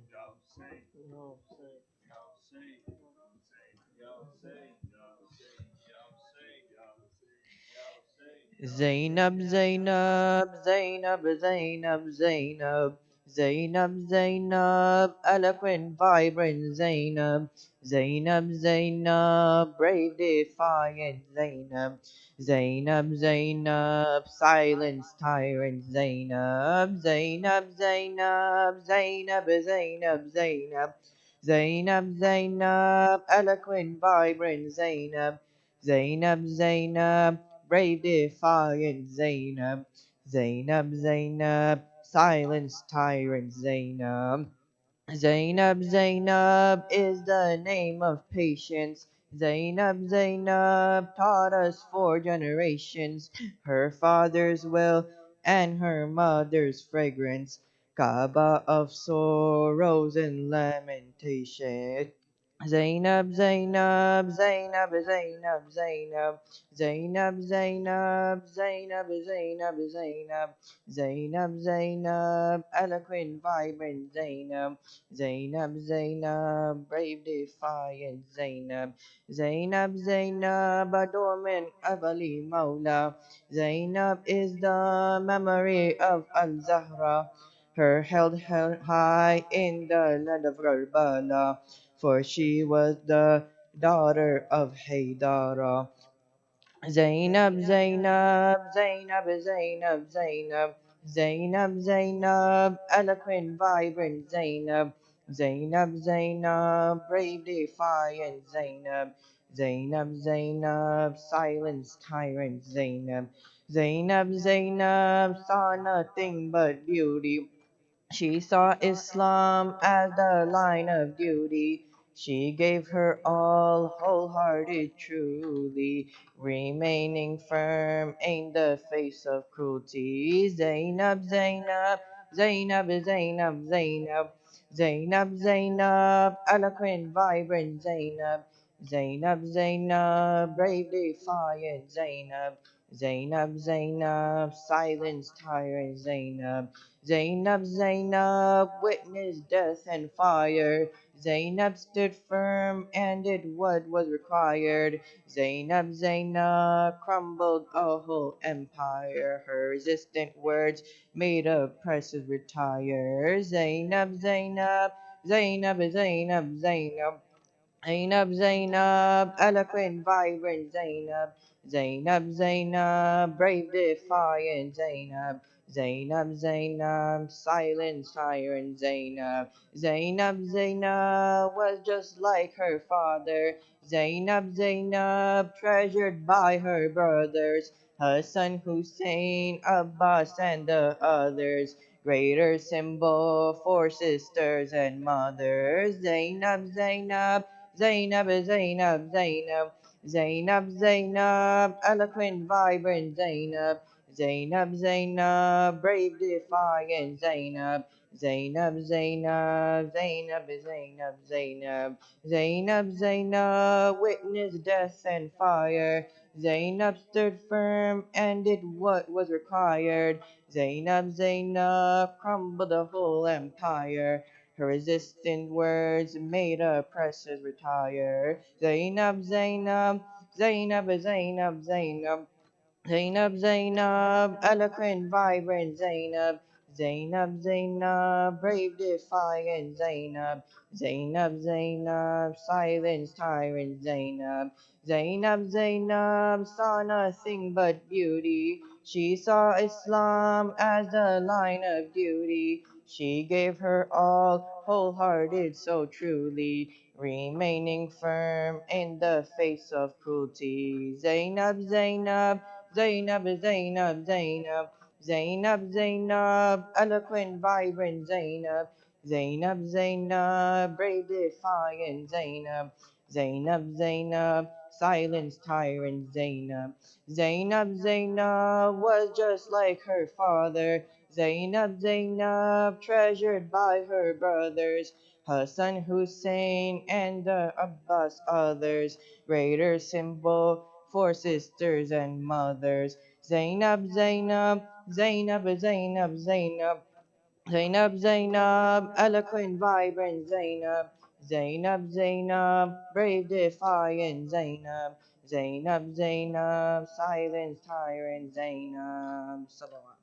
Ya Hussein. Zainab, Zainab, Zainab, Zainab, Zainab, Zainab, Zainab, eloquent, vibrant Zainab, Zainab, Zainab, brave, defiant Zainab, Zainab, Zainab, silence, tyrant Zainab, Zainab, Zainab, Zainab, Zainab, Zainab, Zainab, Zainab, eloquent, vibrant Zainab, Zainab, Zainab, brave, defiant Zainab, Zainab, Zainab, silence tyrant Zainab. Zainab, Zainab is the name of patience. Zainab, Zainab taught us for generations her father's will and her mother's fragrance. Kaaba of sorrows and lamentation. Zainab, Zainab, Zainab, Zainab, Zainab, Zainab, Zainab, Zainab, Zainab, Zainab, Zainab, Zainab, eloquent, vibrant Zainab, Zainab, Zainab, brave, defiant Zainab, Zainab, Zainab, adornment of Ali Mawla, Zainab is the memory of Al-Zahra, her held high in the land of Karbala, for she was the daughter of Haydara. Zainab, Zainab, Zainab, Zainab, Zainab, Zainab, Zainab, eloquent, vibrant Zainab, Zainab, Zainab, brave, defiant Zainab, Zainab, Zainab, silence tyrant Zainab, Zainab, Zainab, saw nothing but beauty. She saw Islam as the line of duty. She gave her all, wholehearted, truly, remaining firm in the face of cruelty. Zainab, Zainab, Zainab, Zainab, Zainab, Zainab, Zainab, eloquent, vibrant Zainab, Zainab, Zainab, brave, defiant Zainab, Zainab, Zainab, silence tyrant Zainab. Zainab, Zainab witnessed death and fire. Zainab stood firm and did what was required. Zainab, Zainab crumbled a whole empire. Her resistant words made oppressors retire. Zainab, Zainab, Zainab, Zainab, Zainab. Zainab, Zainab, eloquent, vibrant Zainab, Zainab, Zainab, brave, defiant Zainab, Zainab, Zainab, silent siren Zainab, Zainab, Zainab was just like her father, Zainab, Zainab, treasured by her brothers, Hassan, Hussein, Abbas, and the others. Greater symbol for sisters and mothers, Zainab, Zainab, Zainab, Zainab, Zainab, Zainab, Zainab, eloquent, vibrant Zainab, Zainab, Zainab, brave, defiant Zainab, Zainab, Zainab, Zainab, Zainab, Zainab, Zainab, Zainab, witnessed death and fire. Zainab stood firm and did what was required. Zainab, Zainab crumbled the whole empire. Her resistant words made oppressors retire. Zainab, Zainab, Zainab, Zainab, Zainab, Zainab, Zainab, eloquent, vibrant Zainab, Zainab, Zainab, brave, defiant Zainab, Zainab, Zainab, silence tyrant Zainab, Zainab, Zainab saw nothing but beauty. She saw Islam as the line of duty. She gave her all, wholehearted, so truly, remaining firm in the face of cruelty. Zainab, Zainab, Zainab, Zainab, Zainab, Zainab, Zainab, eloquent, vibrant Zainab, Zainab, Zainab, brave, defiant Zainab, Zainab, Zainab, silence tyrant Zainab, Zainab, Zainab was just like her father, Zainab, Zainab, treasured by her brothers, Hassan, Hussein, and the Abbas others, greater symbol for sisters and mothers. Zainab, Zainab, Zainab, Zainab, Zainab, Zainab, Zainab, eloquent, vibrant Zainab, Zainab, Zainab, brave, defiant Zainab, Zainab, Zainab, silent tyrant Zainab. Salawat.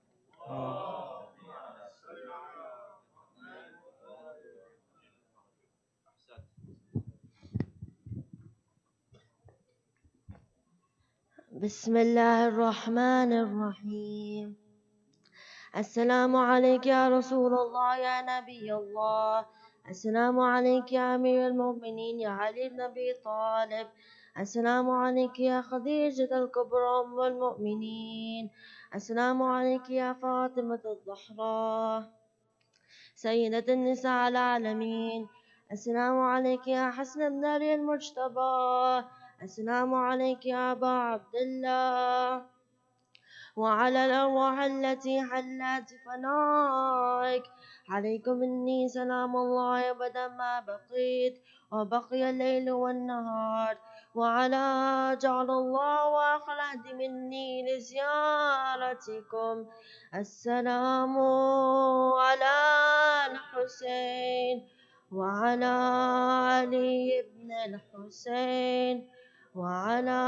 بسم الله الرحمن الرحيم السلام عليك يا رسول الله يا نبي الله السلام عليك يا أمير المؤمنين يا علي بن أبي طالب السلام عليك يا خديجة الكبرى أم المؤمنين السلام عليك يا فاطمة الزهراء سيدة النساء العالمين. السلام عليك يا حسن بن علي المجتبى. السلام عليك يا أبا عبد الله وعلى الأرواح التي حلت فنائك. عليكم مني سلام الله أبدا ما بقيت وبقي الليل والنهار. وعلى جعل الله وأخلد مني لزيارتكم. السلام على الحسين وعلى علي بن الحسين وعلى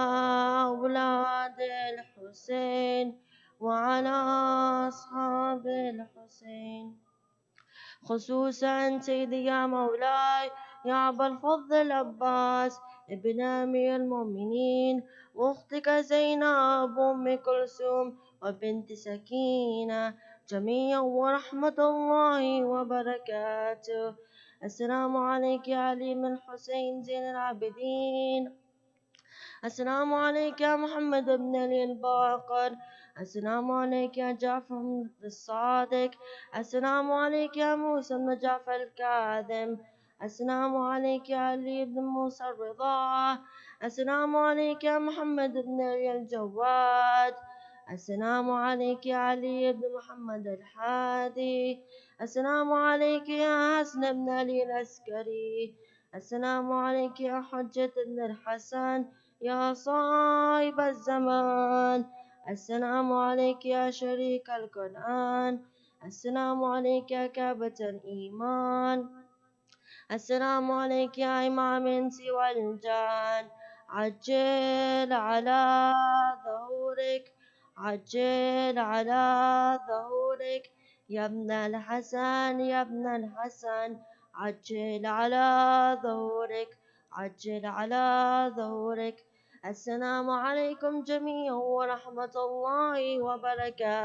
أولاد الحسين وعلى أصحاب الحسين، خصوصا سيدي يا مولاي يا أبا الفضل العباس ابن أمير المؤمنين وأختك زينب أم كلثوم وبنت سكينة جميعا ورحمة الله وبركاته. السلام عليك يا علي بن الحسين زين العابدين. السلام عليك يا محمد بن علي الباقر. السلام عليك يا جعفر الصادق. السلام عليك يا موسى بن جعفر الكاظم. السلام عليك يا علي بن موسى الرضا. السلام عليك يا محمد بن علي الجواد. السلام عليك يا علي بن محمد الحادي. السلام عليك يا حسن بن علي العسكري. السلام عليك يا حجة بن الحسن يا صاحب الزمان. السلام عليك يا شريك القرآن. السلام عليك يا كعبة الإيمان. السلام عليك يا إمام الإنس والجان. عجل على ظهورك عجل على ظهورك يا ابن الحسن يا ابن الحسن. عجل على ظهورك عجل على ظهورك. السلام عليكم جميعا ورحمة الله وبركاته.